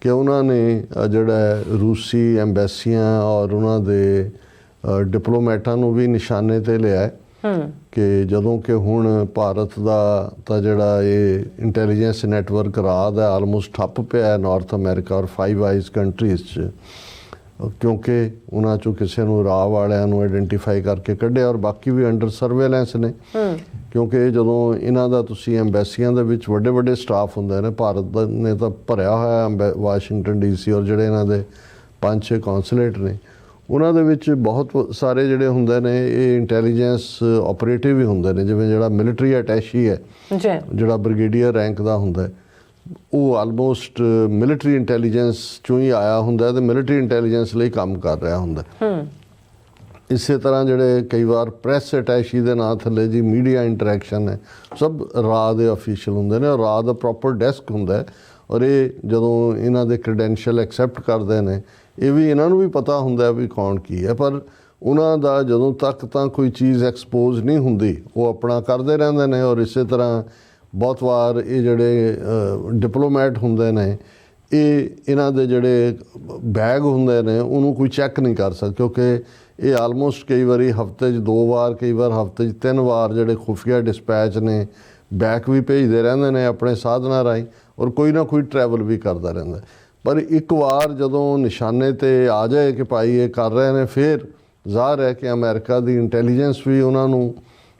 S1: ਕਿ ਉਹਨਾਂ ਨੇ ਜਿਹੜਾ ਰੂਸੀ ਐਮਬੈਸੀਆਂ ਔਰ ਉਹਨਾਂ ਦੇ ਡਿਪਲੋਮੈਟਾਂ ਨੂੰ ਵੀ ਨਿਸ਼ਾਨੇ 'ਤੇ ਲਿਆ ਕਿ ਜਦੋਂ ਕਿ ਹੁਣ ਭਾਰਤ ਦਾ ਤਾਂ ਜਿਹੜਾ ਇਹ ਇੰਟੈਲੀਜੈਂਸ ਨੈਟਵਰਕ ਰਾਹ ਹੈ ਆਲਮੋਸਟ ਠੱਪ ਪਿਆ ਨਾਰਥ ਅਮਰੀਕਾ ਔਰ 5 ਆਈਜ਼ ਕੰਟਰੀਜ਼ 'ਚ, ਕਿਉਂਕਿ ਉਹਨਾਂ 'ਚੋਂ ਕਿਸੇ ਨੂੰ ਰਾਹ ਵਾਲਿਆਂ ਨੂੰ ਆਈਡੈਂਟੀਫਾਈ ਕਰਕੇ ਕੱਢਿਆ, ਔਰ ਬਾਕੀ ਵੀ ਅੰਡਰ ਸਰਵੇਲੈਂਸ ਨੇ। ਕਿਉਂਕਿ ਜਦੋਂ ਇਹਨਾਂ ਦਾ ਤੁਸੀਂ ਐਮਬੈਸੀਆਂ ਦੇ ਵਿੱਚ ਵੱਡੇ ਵੱਡੇ ਸਟਾਫ ਹੁੰਦੇ ਨੇ, ਭਾਰਤ ਨੇ ਤਾਂ ਭਰਿਆ ਹੋਇਆ ਵਾਸ਼ਿੰਗਟਨ DC, ਔਰ ਜਿਹੜੇ ਇਹਨਾਂ ਦੇ 5-6 ਕੌਂਸੂਲੇਟ ਨੇ, ਉਹਨਾਂ ਦੇ ਵਿੱਚ ਬਹੁਤ ਸਾਰੇ ਜਿਹੜੇ ਹੁੰਦੇ ਨੇ ਇਹ ਇੰਟੈਲੀਜੈਂਸ ਆਪਰੇਟਿਵ ਹੀ ਹੁੰਦੇ ਨੇ। ਜਿਵੇਂ ਜਿਹੜਾ ਮਿਲਟਰੀ ਅਟੈਸ਼ੀ ਹੈ, ਜਿਹੜਾ ਬ੍ਰਿਗੇਡੀਅਰ ਰੈਂਕ ਦਾ ਹੁੰਦਾ ਹੈ, ਉਹ ਆਲਮੋਸਟ ਮਿਲਟਰੀ ਇੰਟੈਲੀਜੈਂਸ 'ਚੋਂ ਹੀ ਆਇਆ ਹੁੰਦਾ ਅਤੇ ਮਿਲਟਰੀ ਇੰਟੈਲੀਜੈਂਸ ਲਈ ਕੰਮ ਕਰ ਰਿਹਾ ਹੁੰਦਾ। ਇਸੇ ਤਰ੍ਹਾਂ ਜਿਹੜੇ ਕਈ ਵਾਰ ਪ੍ਰੈਸ ਅਟੈਸ਼ੀ ਦੇ ਨਾਂ ਥੱਲੇ ਜੀ ਮੀਡੀਆ ਇੰਟਰੈਕਸ਼ਨ ਹੈ, ਸਭ ਰਾਹ ਦੇ ਅਫੀਸ਼ੀਅਲ ਹੁੰਦੇ ਨੇ, ਔਰ ਰਾਹ ਦਾ ਪ੍ਰੋਪਰ ਡੈਸਕ ਹੁੰਦਾ ਹੈ। ਔਰ ਇਹ ਜਦੋਂ ਇਹਨਾਂ ਦੇ ਕ੍ਰੈਡੈਂਸ਼ੀਅਲ ਐਕਸੈਪਟ ਕਰਦੇ ਨੇ, ਇਹ ਵੀ ਇਹਨਾਂ ਨੂੰ ਵੀ ਪਤਾ ਹੁੰਦਾ ਵੀ ਕੌਣ ਕੀ ਹੈ, ਪਰ ਉਹਨਾਂ ਦਾ ਜਦੋਂ ਤੱਕ ਤਾਂ ਕੋਈ ਚੀਜ਼ ਐਕਸਪੋਜ਼ ਨਹੀਂ ਹੁੰਦੀ ਉਹ ਆਪਣਾ ਕਰਦੇ ਰਹਿੰਦੇ ਨੇ। ਔਰ ਇਸੇ ਤਰ੍ਹਾਂ ਬਹੁਤ ਵਾਰ ਇਹ ਜਿਹੜੇ ਡਿਪਲੋਮੈਟ ਹੁੰਦੇ ਨੇ, ਇਹਨਾਂ ਦੇ ਜਿਹੜੇ ਬੈਗ ਹੁੰਦੇ ਨੇ ਉਹਨੂੰ ਕੋਈ ਚੈੱਕ ਨਹੀਂ ਕਰ ਸਕਦਾ, ਕਿਉਂਕਿ ਇਹ ਆਲਮੋਸਟ ਕਈ ਵਾਰੀ ਹਫ਼ਤੇ 'ਚ 2 ਵਾਰ, ਕਈ ਵਾਰ ਹਫ਼ਤੇ 'ਚ 3 ਵਾਰ ਜਿਹੜੇ ਖੁਫੀਆ ਡਿਸਪੈਚ ਨੇ ਬੈਕ ਵੀ ਭੇਜਦੇ ਰਹਿੰਦੇ ਨੇ ਆਪਣੇ ਸਾਧਨਾਂ ਰਾਹੀਂ, ਔਰ ਕੋਈ ਨਾ ਕੋਈ ਟਰੈਵਲ ਵੀ ਕਰਦਾ ਰਹਿੰਦਾ। ਪਰ ਇੱਕ ਵਾਰ ਜਦੋਂ ਨਿਸ਼ਾਨੇ 'ਤੇ ਆ ਜਾਏ ਕਿ ਭਾਈ ਇਹ ਕਰ ਰਹੇ ਨੇ, ਫਿਰ ਜ਼ਾਹਰ ਹੈ ਕਿ ਅਮਰੀਕਾ ਦੀ ਇੰਟੈਲੀਜੈਂਸ ਵੀ ਉਹਨਾਂ ਨੂੰ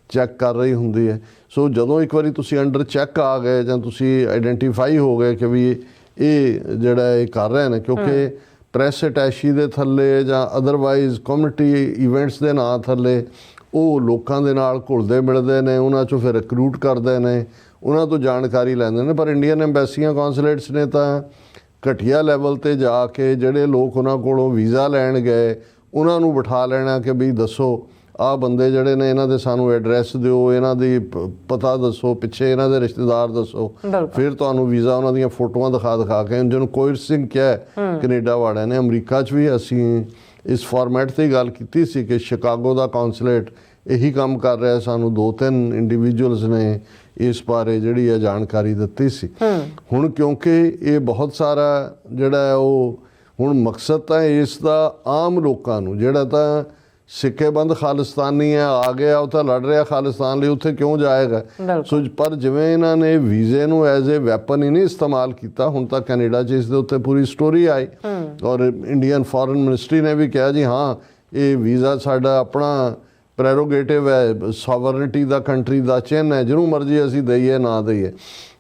S1: ਚੈੱਕ ਕਰ ਰਹੀ ਹੁੰਦੀ ਹੈ। ਸੋ ਜਦੋਂ ਇੱਕ ਵਾਰੀ ਤੁਸੀਂ ਅੰਡਰ ਚੈੱਕ ਆ ਗਏ ਜਾਂ ਤੁਸੀਂ ਆਈਡੈਂਟੀਫਾਈ ਹੋ ਗਏ ਕਿ ਵੀ ਇਹ ਜਿਹੜਾ ਇਹ ਕਰ ਰਹੇ ਨੇ, ਕਿਉਂਕਿ ਪ੍ਰੈਸ ਅਟੈਸ਼ੀ ਦੇ ਥੱਲੇ ਜਾਂ ਅਦਰਵਾਈਜ਼ ਕਮਿਊਨਿਟੀ ਇਵੈਂਟਸ ਦੇ ਨਾਂ ਥੱਲੇ ਉਹ ਲੋਕਾਂ ਦੇ ਨਾਲ ਘੁਲਦੇ ਮਿਲਦੇ ਨੇ, ਉਹਨਾਂ 'ਚੋਂ ਫਿਰ ਰਿਕਰੂਟ ਕਰਦੇ ਨੇ, ਉਹਨਾਂ ਤੋਂ ਜਾਣਕਾਰੀ ਲੈਂਦੇ ਨੇ। ਪਰ ਇੰਡੀਅਨ ਐਮਬੈਸੀਆਂ ਕੌਂਸੂਲੇਟਸ ਨੇ ਤਾਂ ਘਟੀਆ ਲੈਵਲ 'ਤੇ ਜਾ ਕੇ ਜਿਹੜੇ ਲੋਕ ਉਹਨਾਂ ਕੋਲੋਂ ਵੀਜ਼ਾ ਲੈਣ ਗਏ ਉਹਨਾਂ ਨੂੰ ਬਿਠਾ ਲੈਣਾ ਕਿ ਵੀ ਦੱਸੋ ਆਹ ਬੰਦੇ ਜਿਹੜੇ ਨੇ ਇਹਨਾਂ ਦੇ ਸਾਨੂੰ ਐਡਰੈਸ ਦਿਓ, ਇਹਨਾਂ ਦੀ ਪਤਾ ਦੱਸੋ, ਪਿੱਛੇ ਇਹਨਾਂ ਦੇ ਰਿਸ਼ਤੇਦਾਰ ਦੱਸੋ, ਫਿਰ ਤੁਹਾਨੂੰ ਵੀਜ਼ਾ ਉਹਨਾਂ ਦੀਆਂ ਫੋਟੋਆਂ ਦਿਖਾ ਕੇ, ਜਿਹਨੂੰ ਕੋਇਰਸਿੰਗ ਕਿਹਾ ਕੈਨੇਡਾ ਵਾਲਿਆਂ ਨੇ। ਅਮਰੀਕਾ 'ਚ ਵੀ ਅਸੀਂ ਇਸ ਫਾਰਮੈਟ 'ਤੇ ਗੱਲ ਕੀਤੀ ਸੀ ਕਿ ਸ਼ਿਕਾਗੋ ਦਾ ਕੌਂਸੂਲੇਟ ਇਹੀ ਕੰਮ ਕਰ ਰਿਹਾ। ਸਾਨੂੰ 2-3 ਇੰਡੀਵਿਜੂਅਲਸ ਨੇ ਇਸ ਬਾਰੇ ਜਿਹੜੀ ਹੈ ਜਾਣਕਾਰੀ ਦਿੱਤੀ ਸੀ। ਹੁਣ ਕਿਉਂਕਿ ਇਹ ਬਹੁਤ ਸਾਰਾ ਜਿਹੜਾ ਉਹ ਹੁਣ ਮਕਸਦ ਤਾਂ ਇਸ ਦਾ ਆਮ ਲੋਕਾਂ ਨੂੰ, ਜਿਹੜਾ ਤਾਂ ਸਿੱਕੇਬੰਦ ਖਾਲਿਸਤਾਨੀ ਹੈ, ਆ ਗਿਆ ਉਹ ਤਾਂ ਲੜ ਰਿਹਾ ਖਾਲਿਸਤਾਨ ਲਈ, ਉੱਥੇ ਕਿਉਂ ਜਾਏਗਾ। ਸੋ ਪਰ ਜਿਵੇਂ ਇਹਨਾਂ ਨੇ ਵੀਜ਼ੇ ਨੂੰ ਐਜ਼ ਏ ਵੈਪਨ ਹੀ ਨਹੀਂ ਇਸਤੇਮਾਲ ਕੀਤਾ। ਹੁਣ ਤਾਂ ਕੈਨੇਡਾ 'ਚ ਇਸ ਦੇ ਉੱਤੇ ਪੂਰੀ ਸਟੋਰੀ ਆਈ ਔਰ ਇੰਡੀਅਨ ਫੋਰਨ ਮਿਨਿਸਟਰੀ ਨੇ ਵੀ ਕਿਹਾ ਜੀ ਹਾਂ ਇਹ ਵੀਜ਼ਾ ਸਾਡਾ ਆਪਣਾ ਪ੍ਰੈਰੋਗੇਟਿਵ ਹੈ, ਸੋਵਰਨਿਟੀ ਦਾ ਕੰਟਰੀ ਦਾ ਚਿੰਨ੍ਹ ਹੈ, ਜਿਹਨੂੰ ਮਰਜ਼ੀ ਅਸੀਂ ਦਈਏ ਨਾ ਦਈਏ।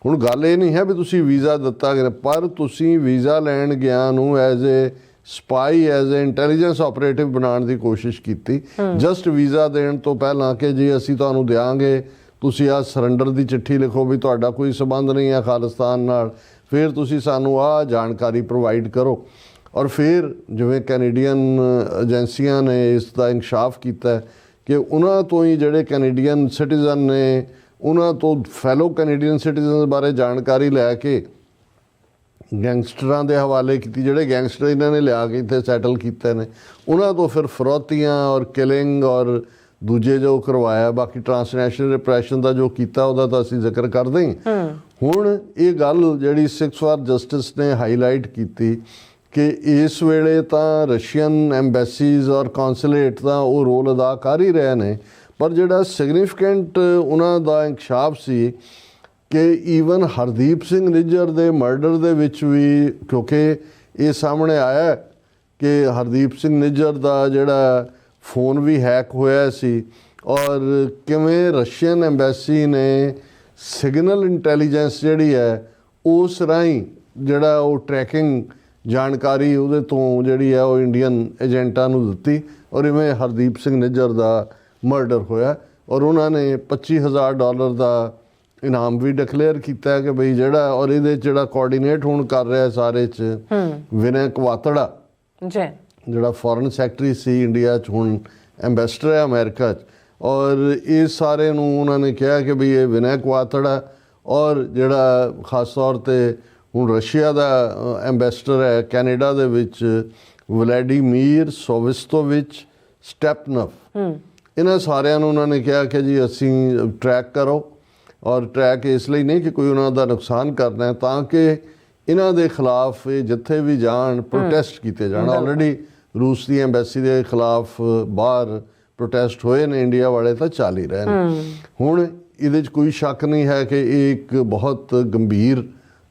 S1: ਹੁਣ ਗੱਲ ਇਹ ਨਹੀਂ ਹੈ ਵੀ ਤੁਸੀਂ ਵੀਜ਼ਾ ਦਿੱਤਾ, ਪਰ ਤੁਸੀਂ ਵੀਜ਼ਾ ਲੈਣ ਗਿਆ ਨੂੰ as a spy, as a intelligence operative ਬਣਾਉਣ ਦੀ ਕੋਸ਼ਿਸ਼ ਕੀਤੀ। ਜਸਟ ਵੀਜ਼ਾ ਦੇਣ ਤੋਂ ਪਹਿਲਾਂ ਕਿ ਜੀ ਅਸੀਂ ਤੁਹਾਨੂੰ ਦਿਆਂਗੇ, ਤੁਸੀਂ ਆਹ ਸਰੈਂਡਰ ਦੀ ਚਿੱਠੀ ਲਿਖੋ ਵੀ ਤੁਹਾਡਾ ਕੋਈ ਸੰਬੰਧ ਨਹੀਂ ਹੈ ਖਾਲਿਸਤਾਨ ਨਾਲ, ਫਿਰ ਤੁਸੀਂ ਸਾਨੂੰ ਆਹ ਜਾਣਕਾਰੀ ਪ੍ਰੋਵਾਈਡ ਕਰੋ। ਔਰ ਫਿਰ ਜਿਵੇਂ ਕੈਨੇਡੀਅਨ ਏਜੰਸੀਆਂ ਨੇ ਇਸ ਦਾ ਇੰਕਸ਼ਾਫ ਕੀਤਾ ਕਿ ਉਹਨਾਂ ਤੋਂ ਹੀ ਜਿਹੜੇ ਕੈਨੇਡੀਅਨ ਸਿਟੀਜ਼ਨ ਨੇ, ਉਹਨਾਂ ਤੋਂ ਫੈਲੋ ਕੈਨੇਡੀਅਨ ਸਿਟੀਜ਼ਨ ਬਾਰੇ ਜਾਣਕਾਰੀ ਲੈ ਕੇ ਗੈਂਗਸਟਰਾਂ ਦੇ ਹਵਾਲੇ ਕੀਤੀ। ਜਿਹੜੇ ਗੈਂਗਸਟਰ ਇਹਨਾਂ ਨੇ ਲਿਆ ਕੇ ਇੱਥੇ ਸੈਟਲ ਕੀਤੇ ਨੇ, ਉਹਨਾਂ ਤੋਂ ਫਿਰ ਫਰੌਤੀਆਂ ਔਰ ਕਿਲਿੰਗ ਔਰ ਦੂਜੇ ਜੋ ਕਰਵਾਇਆ। ਬਾਕੀ ਟ੍ਰਾਂਸਨੈਸ਼ਨਲ ਰਿਪਰੈਸ਼ਨ ਦਾ ਜੋ ਕੀਤਾ ਉਹਦਾ ਤਾਂ ਅਸੀਂ ਜ਼ਿਕਰ ਕਰਦੇ ਹੀ। ਹੁਣ ਇਹ ਗੱਲ ਜਿਹੜੀ 6 ਵਾਰ ਜਸਟਿਸ ਨੇ ਹਾਈਲਾਈਟ ਕੀਤੀ ਕਿ ਇਸ ਵੇਲੇ ਤਾਂ ਰਸ਼ੀਅਨ ਐਮਬੈਸੀਜ਼ ਔਰ ਕੌਂਸੂਲੇਟ ਤਾਂ ਉਹ ਰੋਲ ਅਦਾ ਕਰ ਹੀ ਰਹੇ ਨੇ, ਪਰ ਜਿਹੜਾ ਸਿਗਨੀਫਿਕੈਂਟ ਉਹਨਾਂ ਦਾ ਇੰਕਸ਼ਾਫ ਸੀ ਕਿ ਈਵਨ ਹਰਦੀਪ ਸਿੰਘ ਨਿੱਜਰ ਦੇ ਮਰਡਰ ਦੇ ਵਿੱਚ ਵੀ, ਕਿਉਂਕਿ ਇਹ ਸਾਹਮਣੇ ਆਇਆ ਕਿ ਹਰਦੀਪ ਸਿੰਘ ਨਿੱਜਰ ਦਾ ਜਿਹੜਾ ਫੋਨ ਵੀ ਹੈਕ ਹੋਇਆ ਸੀ ਔਰ ਕਿਵੇਂ ਰਸ਼ੀਅਨ ਐਮਬੈਸੀ ਨੇ ਸਿਗਨਲ ਇੰਟੈਲੀਜੈਂਸ ਜਿਹੜੀ ਹੈ ਉਸ ਰਾਹੀਂ ਜਿਹੜਾ ਉਹ ਟਰੈਕਿੰਗ ਜਾਣਕਾਰੀ ਉਹਦੇ ਤੋਂ ਜਿਹੜੀ ਹੈ ਉਹ ਇੰਡੀਅਨ ਏਜੰਟਾਂ ਨੂੰ ਦਿੱਤੀ ਔਰ ਇਵੇਂ ਹਰਦੀਪ ਸਿੰਘ ਨਿੱਜਰ ਦਾ ਮਰਡਰ ਹੋਇਆ। ਔਰ ਉਹਨਾਂ ਨੇ $25,000 ਦਾ ਇਨਾਮ ਵੀ ਡਿਕਲੇਅਰ ਕੀਤਾ ਕਿ ਬਈ ਜਿਹੜਾ, ਔਰ ਇਹਦੇ ਜਿਹੜਾ ਕੋਆਰਡੀਨੇਟ ਹੁਣ ਕਰ ਰਿਹਾ ਸਾਰੇ 'ਚ ਵਿਨੈ ਕਵਾਤੜਾ ਜੀ, ਜਿਹੜਾ ਫੋਰਨ ਸੈਕਟਰੀ ਸੀ ਇੰਡੀਆ 'ਚ, ਹੁਣ ਐਂਬੈਸਡਰ ਹੈ ਅਮਰੀਕਾ 'ਚ। ਔਰ ਇਹ ਸਾਰੇ ਨੂੰ ਉਹਨਾਂ ਨੇ ਕਿਹਾ ਕਿ ਬਈ ਇਹ ਵਿਨੈ ਕਵਾਤੜਾ ਔਰ ਜਿਹੜਾ ਖਾਸ ਤੌਰ 'ਤੇ ਹੁਣ ਰਸ਼ੀਆ ਦਾ ਐਂਬੈਸਡਰ ਹੈ ਕੈਨੇਡਾ ਦੇ ਵਿੱਚ, ਵਲੈਡੀਮੀਰ ਸੋਵਿਸਤੋਵਿਚ ਸਟੈਪਨਵ, ਇਹਨਾਂ ਸਾਰਿਆਂ ਨੂੰ ਉਹਨਾਂ ਨੇ ਕਿਹਾ ਕਿ ਜੀ ਅਸੀਂ ਟਰੈਕ ਕਰੋ। ਔਰ ਟਰੈਕ ਇਸ ਲਈ ਨਹੀਂ ਕਿ ਕੋਈ ਉਹਨਾਂ ਦਾ ਨੁਕਸਾਨ ਕਰਨਾ ਹੈ, ਤਾਂ ਕਿ ਇਹਨਾਂ ਦੇ ਖਿਲਾਫ ਇਹ ਜਿੱਥੇ ਵੀ ਜਾਣ ਪ੍ਰੋਟੈਸਟ ਕੀਤੇ ਜਾਣ। ਆਲਰੇਡੀ ਰੂਸ ਦੀ ਐਮਬੈਸੀ ਦੇ ਖਿਲਾਫ ਬਾਹਰ ਪ੍ਰੋਟੈਸਟ ਹੋਏ ਨੇ, ਇੰਡੀਆ ਵਾਲੇ ਤਾਂ ਚੱਲ ਹੀ ਰਹੇ ਨੇ। ਹੁਣ ਇਹਦੇ 'ਚ ਕੋਈ ਸ਼ੱਕ ਨਹੀਂ ਹੈ ਕਿ ਇਹ ਇੱਕ ਬਹੁਤ ਗੰਭੀਰ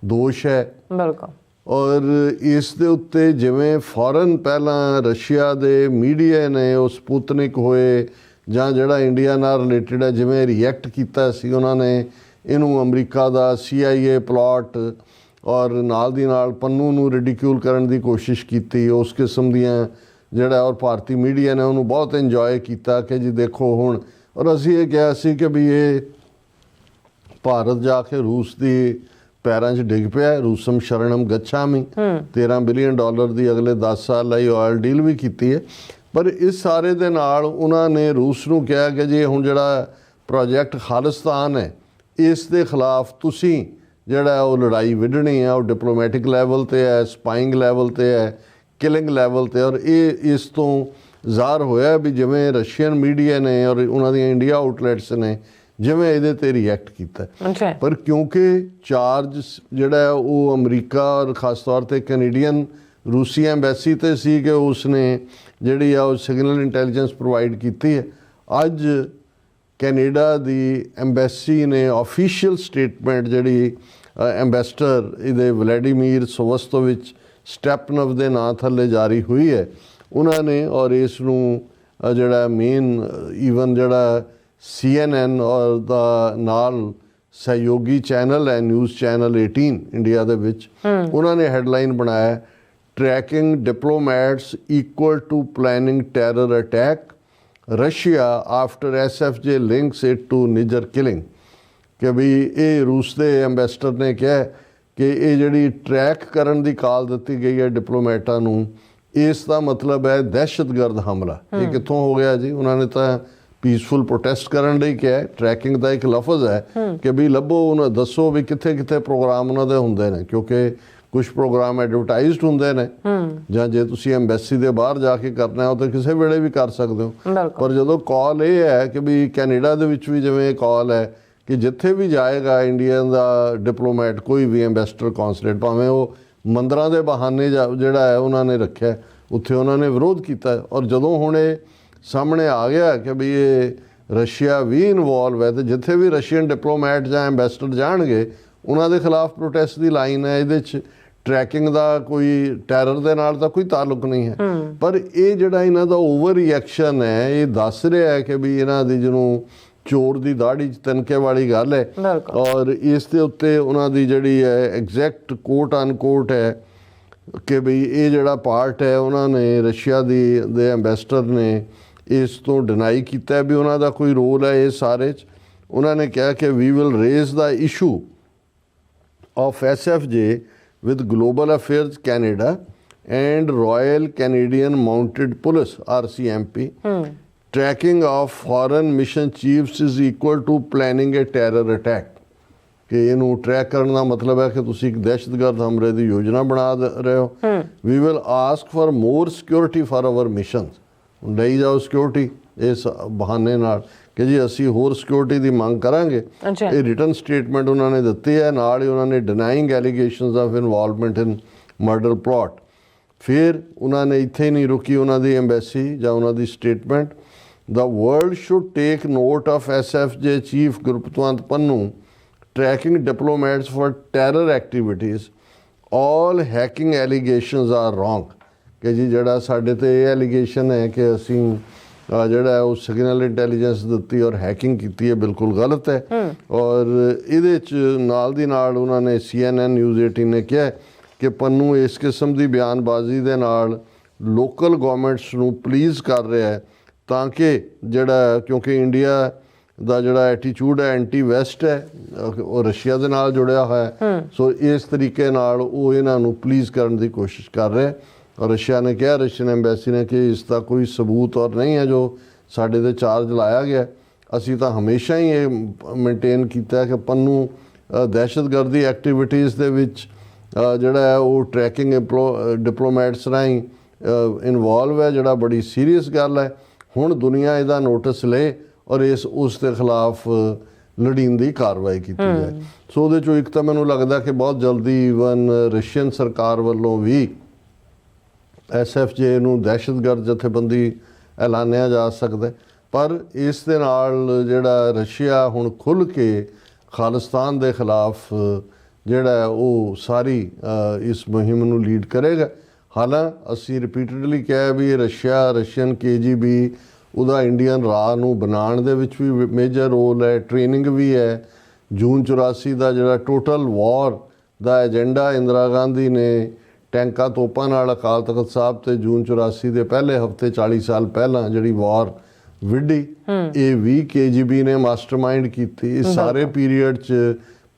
S1: ਦੋਸ਼ ਹੈ। ਬਿਲਕੁਲ। ਔਰ ਇਸ ਦੇ ਉੱਤੇ ਜਿਵੇਂ ਫੌਰਨ ਪਹਿਲਾਂ ਰਸ਼ੀਆ ਦੇ ਮੀਡੀਆ ਨੇ ਉਹ ਸਪੁਤਨਿਕ ਹੋਏ ਜਾਂ ਜਿਹੜਾ ਇੰਡੀਆ ਨਾਲ ਰਿਲੇਟਡ ਹੈ, ਜਿਵੇਂ ਰਿਐਕਟ ਕੀਤਾ ਸੀ ਉਹਨਾਂ ਨੇ ਇਹਨੂੰ ਅਮਰੀਕਾ ਦਾ CIA ਪਲਾਟ ਔਰ ਨਾਲ ਦੀ ਨਾਲ ਪੰਨੂ ਨੂੰ ਰਿਡੀਕਿਊਲ ਕਰਨ ਦੀ ਕੋਸ਼ਿਸ਼ ਕੀਤੀ, ਉਸ ਕਿਸਮ ਦੀਆਂ ਜਿਹੜਾ, ਔਰ ਭਾਰਤੀ ਮੀਡੀਆ ਨੇ ਉਹਨੂੰ ਬਹੁਤ ਇੰਜੋਏ ਕੀਤਾ ਕਿ ਜੀ ਦੇਖੋ ਹੁਣ। ਔਰ ਅਸੀਂ ਇਹ ਕਿਹਾ ਸੀ ਕਿ ਵੀ ਇਹ ਭਾਰਤ ਜਾ ਕੇ ਰੂਸ ਦੀ ਪੈਰਾਂ 'ਚ ਡਿੱਗ ਪਿਆ। ਰੂਸਮ ਸ਼ਰਣਮ ਗੱਛਾਮੀ, $13 ਬਿਲੀਅਨ ਦੀ ਅਗਲੇ 10 ਸਾਲ ਲਈ ਆਇਲ ਡੀਲ ਵੀ ਕੀਤੀ ਹੈ। ਪਰ ਇਸ ਸਾਰੇ ਦੇ ਨਾਲ ਉਹਨਾਂ ਨੇ ਰੂਸ ਨੂੰ ਕਿਹਾ ਕਿ ਜੀ ਹੁਣ ਜਿਹੜਾ ਪ੍ਰੋਜੈਕਟ ਖਾਲਿਸਤਾਨ ਹੈ ਇਸ ਦੇ ਖਿਲਾਫ ਤੁਸੀਂ ਜਿਹੜਾ ਉਹ ਲੜਾਈ ਵਿੱਢਣੀ ਹੈ, ਉਹ ਡਿਪਲੋਮੈਟਿਕ ਲੈਵਲ 'ਤੇ ਹੈ, ਸਪਾਈਂਗ ਲੈਵਲ 'ਤੇ ਹੈ, ਕਿਲਿੰਗ ਲੈਵਲ 'ਤੇ। ਔਰ ਇਹ ਇਸ ਤੋਂ ਜ਼ਾਹਰ ਹੋਇਆ ਵੀ ਜਿਵੇਂ ਰਸ਼ੀਅਨ ਮੀਡੀਆ ਨੇ ਔਰ ਉਹਨਾਂ ਦੀਆਂ ਇੰਡੀਆ ਆਊਟਲੈਟਸ ਨੇ ਜਿਵੇਂ ਇਹਦੇ 'ਤੇ ਰਿਐਕਟ ਕੀਤਾ। ਪਰ ਕਿਉਂਕਿ ਚਾਰਜ ਜਿਹੜਾ ਉਹ ਅਮਰੀਕਾ ਔਰ ਖਾਸ ਤੌਰ 'ਤੇ ਕੈਨੇਡੀਅਨ ਰੂਸੀ ਐਮਬੈਸੀ 'ਤੇ ਸੀ ਕਿ ਉਸਨੇ ਜਿਹੜੀ ਆ ਉਹ ਸਿਗਨਲ ਇੰਟੈਲੀਜੈਂਸ ਪ੍ਰੋਵਾਈਡ ਕੀਤੀ ਹੈ। ਅੱਜ ਕੈਨੇਡਾ ਦੀ ਐਮਬੈਸੀ ਨੇ ਆਫੀਸ਼ੀਅਲ ਸਟੇਟਮੈਂਟ ਜਿਹੜੀ ਐਂਬੈਸਡਰ ਇਹਦੇ ਵਲੈਡੀਮੀਰ ਸੋਵਸਤੋਵਿਚ ਸਟੈਪਨਵ ਦੇ ਨਾਂ ਥੱਲੇ ਜਾਰੀ ਹੋਈ ਹੈ, ਉਹਨਾਂ ਨੇ ਔਰ ਇਸ ਨੂੰ ਜਿਹੜਾ ਮੇਨ ਈਵਨ ਜਿਹੜਾ CNN ਔਰ ਦਾ ਨਾਲ ਸਹਿਯੋਗੀ ਚੈਨਲ ਹੈ ਨਿਊਜ਼ ਚੈਨਲ 18 ਇੰਡੀਆ ਦੇ ਵਿੱਚ, ਉਹਨਾਂ ਨੇ ਹੈਡਲਾਈਨ ਬਣਾਇਆ tracking diplomats equal to planning terror attack Russia after SFJ links it to Nijjar killing. ਕਿ ਵੀ ਇਹ ਰੂਸ ਦੇ ਐਂਬੈਸਡਰ ਨੇ ਕਿਹਾ ਕਿ ਇਹ ਜਿਹੜੀ ਟਰੈਕ ਕਰਨ ਦੀ ਕਾਲ ਦਿੱਤੀ ਗਈ ਹੈ ਡਿਪਲੋਮੈਟਾਂ ਨੂੰ, ਇਸ ਦਾ ਮਤਲਬ ਹੈ ਦਹਿਸ਼ਤਗਰਦ ਹਮਲਾ। ਇਹ ਕਿੱਥੋਂ ਹੋ ਗਿਆ ਜੀ? ਉਹਨਾਂ ਨੇ ਤਾਂ ਪੀਸਫੁਲ ਪ੍ਰੋਟੈਸਟ ਕਰਨ ਲਈ ਕਿਹਾ। ਟਰੈਕਿੰਗ ਦਾ ਇੱਕ ਲਫ਼ਜ਼ ਹੈ ਕਿ ਵੀ ਲੱਭੋ, ਉਹਨਾਂ ਦੱਸੋ ਵੀ ਕਿੱਥੇ ਕਿੱਥੇ ਪ੍ਰੋਗਰਾਮ ਉਹਨਾਂ ਦੇ ਹੁੰਦੇ ਨੇ, ਕਿਉਂਕਿ ਕੁਝ ਪ੍ਰੋਗਰਾਮ ਐਡਵਰਟਾਈਜ਼ਡ ਹੁੰਦੇ ਨੇ, ਜਾਂ ਜੇ ਤੁਸੀਂ ਐਮਬੈਸੀ ਦੇ ਬਾਹਰ ਜਾ ਕੇ ਕਰਨਾ ਹੈ ਉਹ ਤਾਂ ਕਿਸੇ ਵੇਲੇ ਵੀ ਕਰ ਸਕਦੇ ਹੋ। ਪਰ ਜਦੋਂ ਕਾਲ ਇਹ ਹੈ ਕਿ ਵੀ ਕੈਨੇਡਾ ਦੇ ਵਿੱਚ ਵੀ ਜਿਵੇਂ ਕਾਲ ਹੈ ਕਿ ਜਿੱਥੇ ਵੀ ਜਾਏਗਾ ਇੰਡੀਆ ਦਾ ਡਿਪਲੋਮੈਟ, ਕੋਈ ਵੀ ਐਂਬੈਸਡਰ, ਕੌਂਸਲੇਟ, ਭਾਵੇਂ ਉਹ ਮੰਦਰਾਂ ਦੇ ਬਹਾਨੇ ਜਿਹੜਾ ਹੈ ਉਹਨਾਂ ਨੇ ਰੱਖਿਆ, ਉੱਥੇ ਉਹਨਾਂ ਨੇ ਵਿਰੋਧ ਕੀਤਾ। ਔਰ ਜਦੋਂ ਹੁਣ ਇਹ ਸਾਹਮਣੇ ਆ ਗਿਆ ਕਿ ਵੀ ਇਹ ਰਸ਼ੀਆ ਵੀ ਇਨਵੋਲਵ ਹੈ, ਤੇ ਜਿੱਥੇ ਵੀ ਰਸ਼ੀਅਨ ਡਿਪਲੋਮੈਟ ਜਾਂ ਐਂਬੈਸਡਰ ਜਾਣਗੇ ਉਹਨਾਂ ਦੇ ਖਿਲਾਫ ਪ੍ਰੋਟੈਸਟ ਦੀ ਲਾਈਨ ਹੈ। ਇਹਦੇ 'ਚ ਟਰੈਕਿੰਗ ਦਾ ਕੋਈ, ਟੈਰਰ ਦੇ ਨਾਲ ਤਾਂ ਕੋਈ ਤਾਲੁਕ ਨਹੀਂ ਹੈ। ਪਰ ਇਹ ਜਿਹੜਾ ਇਹਨਾਂ ਦਾ ਓਵਰ ਰਿਐਕਸ਼ਨ ਹੈ, ਇਹ ਦੱਸ ਰਿਹਾ ਹੈ ਕਿ ਵੀ ਇਹਨਾਂ ਦੀ ਜਿਹਨੂੰ ਚੋਰ ਦੀ ਦਾੜੀ 'ਚ ਤਿਨਕੇ ਵਾਲੀ ਗੱਲ ਹੈ। ਔਰ ਇਸ ਦੇ ਉੱਤੇ ਉਹਨਾਂ ਦੀ ਜਿਹੜੀ ਹੈ ਐਗਜ਼ੈਕਟ ਕੋਟ ਅਨਕੋਟ ਹੈ ਕਿ ਵੀ ਇਹ ਜਿਹੜਾ ਪਾਰਟ ਹੈ ਉਹਨਾਂ ਨੇ ਰਸ਼ੀਆ ਦੇ ਐਂਬੈਸਡਰ ਨੇ ਇਸ ਤੋਂ ਡਿਨਾਈ ਕੀਤਾ ਵੀ ਉਹਨਾਂ ਦਾ ਕੋਈ ਰੋਲ ਹੈ ਇਸ ਸਾਰੇ 'ਚ। ਉਹਨਾਂ ਨੇ ਕਿਹਾ ਕਿ we will raise the issue of SFJ with Global Affairs Canada and Royal Canadian Mounted Police RCMP. Tracking of foreign mission chiefs is equal to planning a terror attack. ਕਿ ਇਹਨੂੰ ਟਰੈਕ ਕਰਨ ਦਾ ਮਤਲਬ ਹੈ ਕਿ ਤੁਸੀਂ ਇੱਕ ਦਹਿਸ਼ਤਗਰਦ ਹਮਲੇ ਦੀ ਯੋਜਨਾ ਬਣਾ ਰਹੇ ਹੋ। We will ask for more security for our missions. ਲਈ ਜਾਓ ਸਿਕਿਉਰਿਟੀ ਇਸ ਬਹਾਨੇ ਨਾਲ ਕਿ ਜੀ ਅਸੀਂ ਹੋਰ ਸਿਕਿਉਰਿਟੀ ਦੀ ਮੰਗ ਕਰਾਂਗੇ। ਇਹ ਰਿਟਨ ਸਟੇਟਮੈਂਟ ਉਹਨਾਂ ਨੇ ਦਿੱਤੀ ਹੈ। ਨਾਲ ਹੀ ਉਹਨਾਂ ਨੇ denying allegations of involvement in murder plot. ਫਿਰ ਉਹਨਾਂ ਨੇ ਇੱਥੇ ਹੀ ਨਹੀਂ ਰੁਕੀ ਉਹਨਾਂ ਦੀ ਐਮਬੈਸੀ ਜਾਂ ਉਹਨਾਂ ਦੀ statement. The world should take note of SFJ chief Gurpatwant Pannu tracking diplomats for terror activities. All hacking allegations are wrong. ਕਿ ਜੀ ਜਿਹੜਾ ਸਾਡੇ ਤੇ ਇਹ ਐਲੀਗੇਸ਼ਨ ਹੈ ਕਿ ਅਸੀਂ ਜਿਹੜਾ ਉਹ ਸਿਗਨਲ ਇੰਟੈਲੀਜੈਂਸ ਦਿੱਤੀ ਔਰ ਹੈਕਿੰਗ ਕੀਤੀ ਹੈ, ਬਿਲਕੁਲ ਗਲਤ ਹੈ। ਔਰ ਇਹਦੇ 'ਚ ਨਾਲ ਦੀ ਨਾਲ ਉਹਨਾਂ ਨੇ CNN ਨਿਊਜ਼ 18 ਨੇ ਕਿਹਾ ਕਿ ਪੰਨੂ ਇਸ ਕਿਸਮ ਦੀ ਬਿਆਨਬਾਜ਼ੀ ਦੇ ਨਾਲ ਲੋਕਲ ਗੌਰਮੈਂਟਸ ਨੂੰ ਪਲੀਜ਼ ਕਰ ਰਿਹਾ ਹੈ ਤਾਂ ਕਿ ਜਿਹੜਾ, ਕਿਉਂਕਿ ਇੰਡੀਆ ਦਾ ਜਿਹੜਾ ਐਟੀਟਿਊਡ ਹੈ ਐਂਟੀ ਵੈਸਟ ਹੈ, ਉਹ ਰਸ਼ੀਆ ਦੇ ਨਾਲ ਜੁੜਿਆ ਹੋਇਆ ਹੈ। ਸੋ ਇਸ ਤਰੀਕੇ ਨਾਲ ਉਹ ਇਹਨਾਂ ਨੂੰ ਪਲੀਜ਼ ਕਰਨ ਦੀ ਕੋਸ਼ਿਸ਼ ਕਰ ਰਿਹਾ। ਔਰ ਰਸ਼ੀਆ ਨੇ ਕਿਹਾ, ਰਸ਼ੀਅਨ ਐਮਬੈਸੀ ਨੇ, ਕਿ ਇਸ ਦਾ ਕੋਈ ਸਬੂਤ ਔਰ ਨਹੀਂ ਹੈ ਜੋ ਸਾਡੇ 'ਤੇ ਚਾਰਜ ਲਾਇਆ ਗਿਆ। ਅਸੀਂ ਤਾਂ ਹਮੇਸ਼ਾ ਹੀ ਇਹ ਮੇਨਟੇਨ ਕੀਤਾ ਕਿ ਪੰਨੂ ਦਹਿਸ਼ਤਗਰਦੀ ਐਕਟੀਵਿਟੀਜ਼ ਦੇ ਵਿੱਚ ਜਿਹੜਾ ਹੈ ਉਹ ਟਰੈਕਿੰਗ ਡਿਪਲੋਮੈਟਸ ਰਾਹੀਂ ਇਨਵੋਲਵ ਹੈ, ਜਿਹੜਾ ਬੜੀ ਸੀਰੀਅਸ ਗੱਲ ਹੈ। ਹੁਣ ਦੁਨੀਆ ਇਹਦਾ ਨੋਟਿਸ ਲਏ ਔਰ ਉਸ ਦੇ ਖਿਲਾਫ ਲੋੜੀਂਦੀ ਕਾਰਵਾਈ ਕੀਤੀ ਜਾਏ। ਸੋ ਉਹਦੇ 'ਚੋਂ ਇੱਕ ਤਾਂ ਮੈਨੂੰ ਲੱਗਦਾ ਕਿ ਬਹੁਤ ਜਲਦੀ ਈਵਨ ਰਸ਼ੀਅਨ ਸਰਕਾਰ ਵੱਲੋਂ ਵੀ SFJ ਨੂੰ ਦਹਿਸ਼ਤਗਰਦ ਜਥੇਬੰਦੀ ਐਲਾਨਿਆ ਜਾ ਸਕਦਾ। ਪਰ ਇਸ ਦੇ ਨਾਲ ਜਿਹੜਾ ਰਸ਼ੀਆ ਹੁਣ ਖੁੱਲ੍ਹ ਕੇ ਖਾਲਿਸਤਾਨ ਦੇ ਖਿਲਾਫ ਜਿਹੜਾ ਉਹ ਸਾਰੀ ਇਸ ਮੁਹਿੰਮ ਨੂੰ ਲੀਡ ਕਰੇਗਾ। ਹਾਲਾਂਕਿ ਅਸੀਂ ਰਿਪੀਟਡਲੀ ਕਿਹਾ ਵੀ ਰਸ਼ੀਅਨ KGB ਉਹਦਾ ਇੰਡੀਅਨ ਰਾਹ ਨੂੰ ਬਣਾਉਣ ਦੇ ਵਿੱਚ ਵੀ ਮੇਜਰ ਰੋਲ ਹੈ, ਟ੍ਰੇਨਿੰਗ ਵੀ ਹੈ। ਜੂਨ 84 ਦਾ ਜਿਹੜਾ ਟੋਟਲ ਵਾਰ ਦਾ ਏਜੰਡਾ ਇੰਦਰਾ ਗਾਂਧੀ ਨੇ ਟੈਂਕਾਂ ਤੋਪਾਂ ਨਾਲ ਅਕਾਲ ਤਖਤ ਸਾਹਿਬ ਤੇ ਜੂਨ 84 ਦੇ ਪਹਿਲੇ ਹਫਤੇ 40 ਸਾਲ ਪਹਿਲਾਂ ਜਿਹੜੀ ਵਾਰ ਵਿੱਢੀ, ਇਹ ਵੀ KGB ਨੇ ਮਾਸਟਰਮਾਈਂਡ ਕੀਤੀ। ਇਸ ਸਾਰੇ ਪੀਰੀਅਡ 'ਚ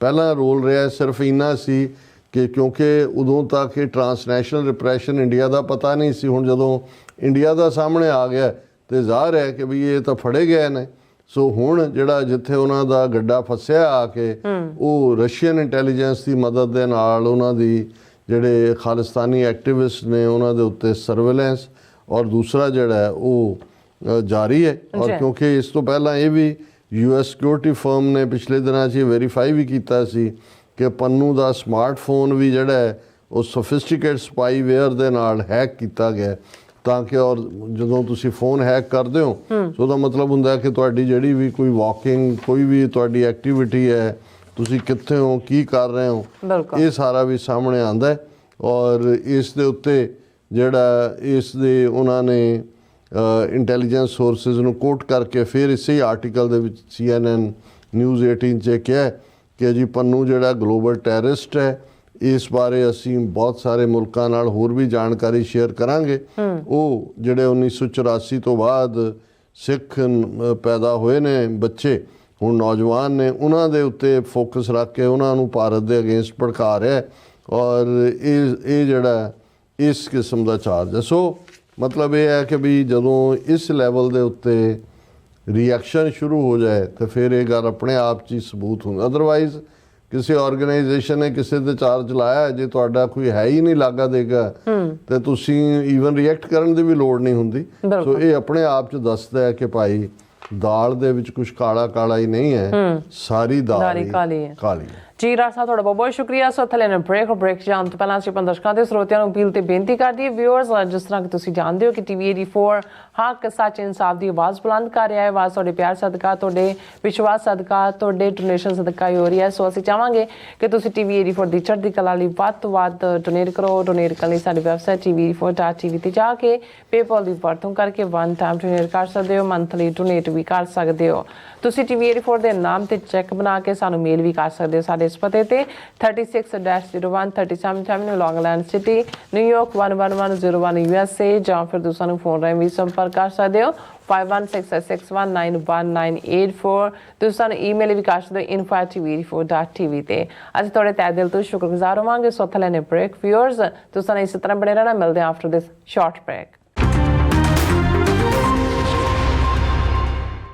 S1: ਪਹਿਲਾ ਰੋਲ ਰਿਹਾ ਸਿਰਫ ਇੰਨਾ ਸੀ ਕਿ ਕਿਉਂਕਿ ਉਦੋਂ ਤੱਕ ਇਹ ਟਰਾਂਸਨੈਸ਼ਨਲ ਰਿਪਰੈਸ਼ਨ ਇੰਡੀਆ ਦਾ ਪਤਾ ਨਹੀਂ ਸੀ। ਹੁਣ ਜਦੋਂ ਇੰਡੀਆ ਦਾ ਸਾਹਮਣੇ ਆ ਗਿਆ ਤੇ ਜ਼ਾਹਰ ਹੈ ਕਿ ਵੀ ਇਹ ਤਾਂ ਫੜੇ ਗਏ ਨੇ। ਸੋ ਹੁਣ ਜਿਹੜਾ ਜਿੱਥੇ ਉਹਨਾਂ ਦਾ ਗੱਡਾ ਫਸਿਆ ਆ ਕੇ, ਉਹ ਰਸ਼ੀਅਨ ਇੰਟੈਲੀਜੈਂਸ ਦੀ ਮਦਦ ਦੇ ਨਾਲ ਉਹਨਾਂ ਦੀ ਜਿਹੜੇ ਖਾਲਿਸਤਾਨੀ ਐਕਟਿਵਿਸਟ ਨੇ ਉਹਨਾਂ ਦੇ ਉੱਤੇ ਸਰਵੇਲੈਂਸ ਔਰ ਦੂਸਰਾ ਜਿਹੜਾ ਉਹ ਜਾਰੀ ਹੈ। ਔਰ ਕਿਉਂਕਿ ਇਸ ਤੋਂ ਪਹਿਲਾਂ ਇਹ ਵੀ US ਸਿਕਿਉਰਿਟੀ ਫਰਮ ਨੇ ਪਿਛਲੇ ਦਿਨਾਂ 'ਚ ਵੈਰੀਫਾਈ ਵੀ ਕੀਤਾ ਸੀ ਕਿ ਪੰਨੂ ਦਾ ਸਮਾਰਟਫੋਨ ਵੀ ਜਿਹੜਾ ਹੈ ਉਹ ਸੋਫਿਸਟੀਕੇਟ ਸਪਾਈਵੇਅਰ ਦੇ ਨਾਲ ਹੈਕ ਕੀਤਾ ਗਿਆ, ਤਾਂ ਕਿ ਔਰ ਜਦੋਂ ਤੁਸੀਂ ਫੋਨ ਹੈਕ ਕਰਦੇ ਹੋ ਸੋ ਉਹਦਾ ਮਤਲਬ ਹੁੰਦਾ ਕਿ ਤੁਹਾਡੀ ਜਿਹੜੀ ਵੀ ਕੋਈ ਵਾਕਿੰਗ, ਕੋਈ ਵੀ ਤੁਹਾਡੀ ਐਕਟੀਵਿਟੀ ਹੈ, ਤੁਸੀਂ ਕਿੱਥੇ ਹੋ, ਕੀ ਕਰ ਰਹੇ ਹੋ, ਇਹ ਸਾਰਾ ਵੀ ਸਾਹਮਣੇ ਆਉਂਦਾ। ਔਰ ਇਸ ਦੇ ਉੱਤੇ ਜਿਹੜਾ ਇਸ ਦੇ ਉਹਨਾਂ ਨੇ ਇੰਟੈਲੀਜੈਂਸ ਸੋਰਸਿਸ ਨੂੰ ਕੋਟ ਕਰਕੇ ਫਿਰ ਇਸੇ ਆਰਟੀਕਲ ਦੇ ਵਿੱਚ CNN ਨਿਊਜ਼ 18 'ਚ ਕਿਹਾ ਕਿ ਜੀ ਪੰਨੂ ਜਿਹੜਾ ਗਲੋਬਲ ਟੈਰਰਿਸਟ ਹੈ। ਇਸ ਬਾਰੇ ਅਸੀਂ ਬਹੁਤ ਸਾਰੇ ਮੁਲਕਾਂ ਨਾਲ ਹੋਰ ਵੀ ਜਾਣਕਾਰੀ ਸ਼ੇਅਰ ਕਰਾਂਗੇ। ਉਹ ਜਿਹੜੇ 1984 ਤੋਂ ਬਾਅਦ ਸਿੱਖ ਪੈਦਾ ਹੋਏ ਨੇ ਬੱਚੇ, ਹੁਣ ਨੌਜਵਾਨ ਨੇ, ਉਹਨਾਂ ਦੇ ਉੱਤੇ ਫੋਕਸ ਰੱਖ ਕੇ ਉਹਨਾਂ ਨੂੰ ਭਾਰਤ ਦੇ ਅਗੇਂਸਟ ਭੜਕਾ ਰਿਹਾ। ਔਰ ਇਹ ਜਿਹੜਾ ਇਸ ਕਿਸਮ ਦਾ ਚਾਰਜ ਹੈ। ਸੋ ਮਤਲਬ ਇਹ ਹੈ ਕਿ ਵੀ ਜਦੋਂ ਇਸ ਲੈਵਲ ਦੇ ਉੱਤੇ ਰਿਐਕਸ਼ਨ ਸ਼ੁਰੂ ਹੋ ਜਾਏ ਤੇ ਫਿਰ ਇਹ ਗੱਲ ਆਪਣੇ ਆਪ 'ਚ ਹੀ ਸਬੂਤ ਹੁੰਦਾ। ਅਦਰਵਾਈਜ਼ ਕਿਸੇ ਆਰਗੇਨਾਈਜੇਸ਼ਨ ਨੇ ਕਿਸੇ ਤੇ ਚਾਰਜ ਲਾਇਆ, ਜੇ ਤੁਹਾਡਾ ਕੋਈ ਹੈ ਹੀ ਨਹੀਂ ਲਾਗਾ ਦੇਗਾ ਤੇ ਤੁਸੀਂ ਈਵਨ ਰਿਐਕਟ ਕਰਨ ਦੀ ਵੀ ਲੋੜ ਨਹੀਂ ਹੁੰਦੀ। ਸੋ ਇਹ ਆਪਣੇ ਆਪ 'ਚ ਦੱਸਦਾ ਹੈ ਕਿ ਭਾਈ ਦਾਲ ਦੇ ਵਿੱਚ ਕੁਝ ਕਾਲਾ ਕਾਲਾ ਹੀ ਨਹੀਂ ਹੈ, ਸਾਰੀ ਦਾਲ ਹੀ ਕਾਲੀ ਹੈ।
S2: ਜੀ ਰਾਜ ਸਾਹਿਬ ਤੁਹਾਡਾ ਬਹੁਤ ਬਹੁਤ ਸ਼ੁਕਰੀਆ। ਸੋ ਥੱਲੇ ਨੇ ਬ੍ਰੇਕ ਜਾਣ ਤੋਂ ਪਹਿਲਾਂ ਅਸੀਂ ਦਰਸ਼ਕਾਂ ਤੇ ਸਰੋਤਿਆਂ ਨੂੰ ਅਪੀਲ ਤੇ ਬੇਨਤੀ ਕਰਦੀ ਹੈ ਵਿਊਅਰਸ, ਜਿਸ ਤਰ੍ਹਾਂ ਕਿ ਤੁਸੀਂ ਜਾਣਦੇ ਹੋ ਕਿ ਟੀਵੀ 84 ਹੱਕ ਸੱਚ ਇਨਸਾਫ ਦੀ ਆਵਾਜ਼ ਬੁਲੰਦ ਕਰ ਰਿਹਾ ਹੈ। ਆਵਾਜ਼ ਤੁਹਾਡੇ ਪਿਆਰ ਸਦਕਾ, ਤੁਹਾਡੇ ਵਿਸ਼ਵਾਸ ਸਦਕਾ, ਤੁਹਾਡੇ ਡੋਨੇਸ਼ਨ ਸਦਕਾ ਹੀ ਹੋ ਰਹੀ ਹੈ। ਸੋ ਅਸੀਂ ਚਾਹਾਂਗੇ ਕਿ ਤੁਸੀਂ ਟੀਵੀ 84 ਦੀ ਚੜ੍ਹਦੀ ਕਲਾ ਲਈ ਵੱਧ ਤੋਂ ਵੱਧ ਡੋਨੇਟ ਕਰੋ। ਡੋਨੇਟ ਕਰਨ ਲਈ ਸਾਡੀ ਵੈਬਸਾਈਟ tv84.tv ਤੇ ਜਾ ਕੇ ਪੇਪਾਲ ਦੀ ਵਰਤੋਂ ਕਰਕੇ ਵਨ ਟਾਈਮ ਡੋਨੇਟ ਕਰ ਸਕਦੇ ਹੋ, ਮੰਥਲੀ ਡੋਨੇਟ ਵੀ ਕਰ ਸਕਦੇ ਹੋ। ਤੁਸੀਂ ਟੀਵੀ 84 ਦੇ ਨਾਮ ਤੇ ਚੈੱਕ ਬਣਾ ਕੇ ਸਾਨੂੰ ਮੇਲ ਵੀ ਕਰ ਸਕਦੇ ਹੋ ਸਾਡੇ ਇਸ ਪਤੇ ਤੇ 36-01 37 ਲੌਂਗਲੈਂਡ ਸਿਟੀ, ਨਿਊਯਾਰਕ 11101 USA, ਜਾਂ ਫਿਰ ਤੁਸੀਂ ਸਾਨੂੰ ਫੋਨ ਰਾਹੀਂ ਵੀ ਸੰਪਰਕ ਕਰ ਸਕਦੇ ਹੋ 5166619184। ਤੁਸੀਂ ਸਾਨੂੰ ਈਮੇਲ ਵੀ ਕਰ ਸਕਦੇ ਹੋ info@tv84.tv ਤੇ। ਅਸੀਂ ਤੁਹਾਡੇ ਤਹਿ ਦਿਲ ਤੋਂ ਸ਼ੁਕਰਗੁਜ਼ਾਰ ਹੋਵਾਂਗੇ। ਸੋ ਥੱਲੇ ਨੇ ਬ੍ਰੇਕ ਵਿਊਅਰਸ, ਤੁਸੀਂ ਸਾਨੂੰ ਇਸੇ ਤਰ੍ਹਾਂ ਬਣੇ ਰਹਿਣਾ। ਮਿਲਦੇ ਹਾਂ ਆਫਟਰ ਦਿਸ ਸ਼ਾਰਟ ਬ੍ਰੇਕ।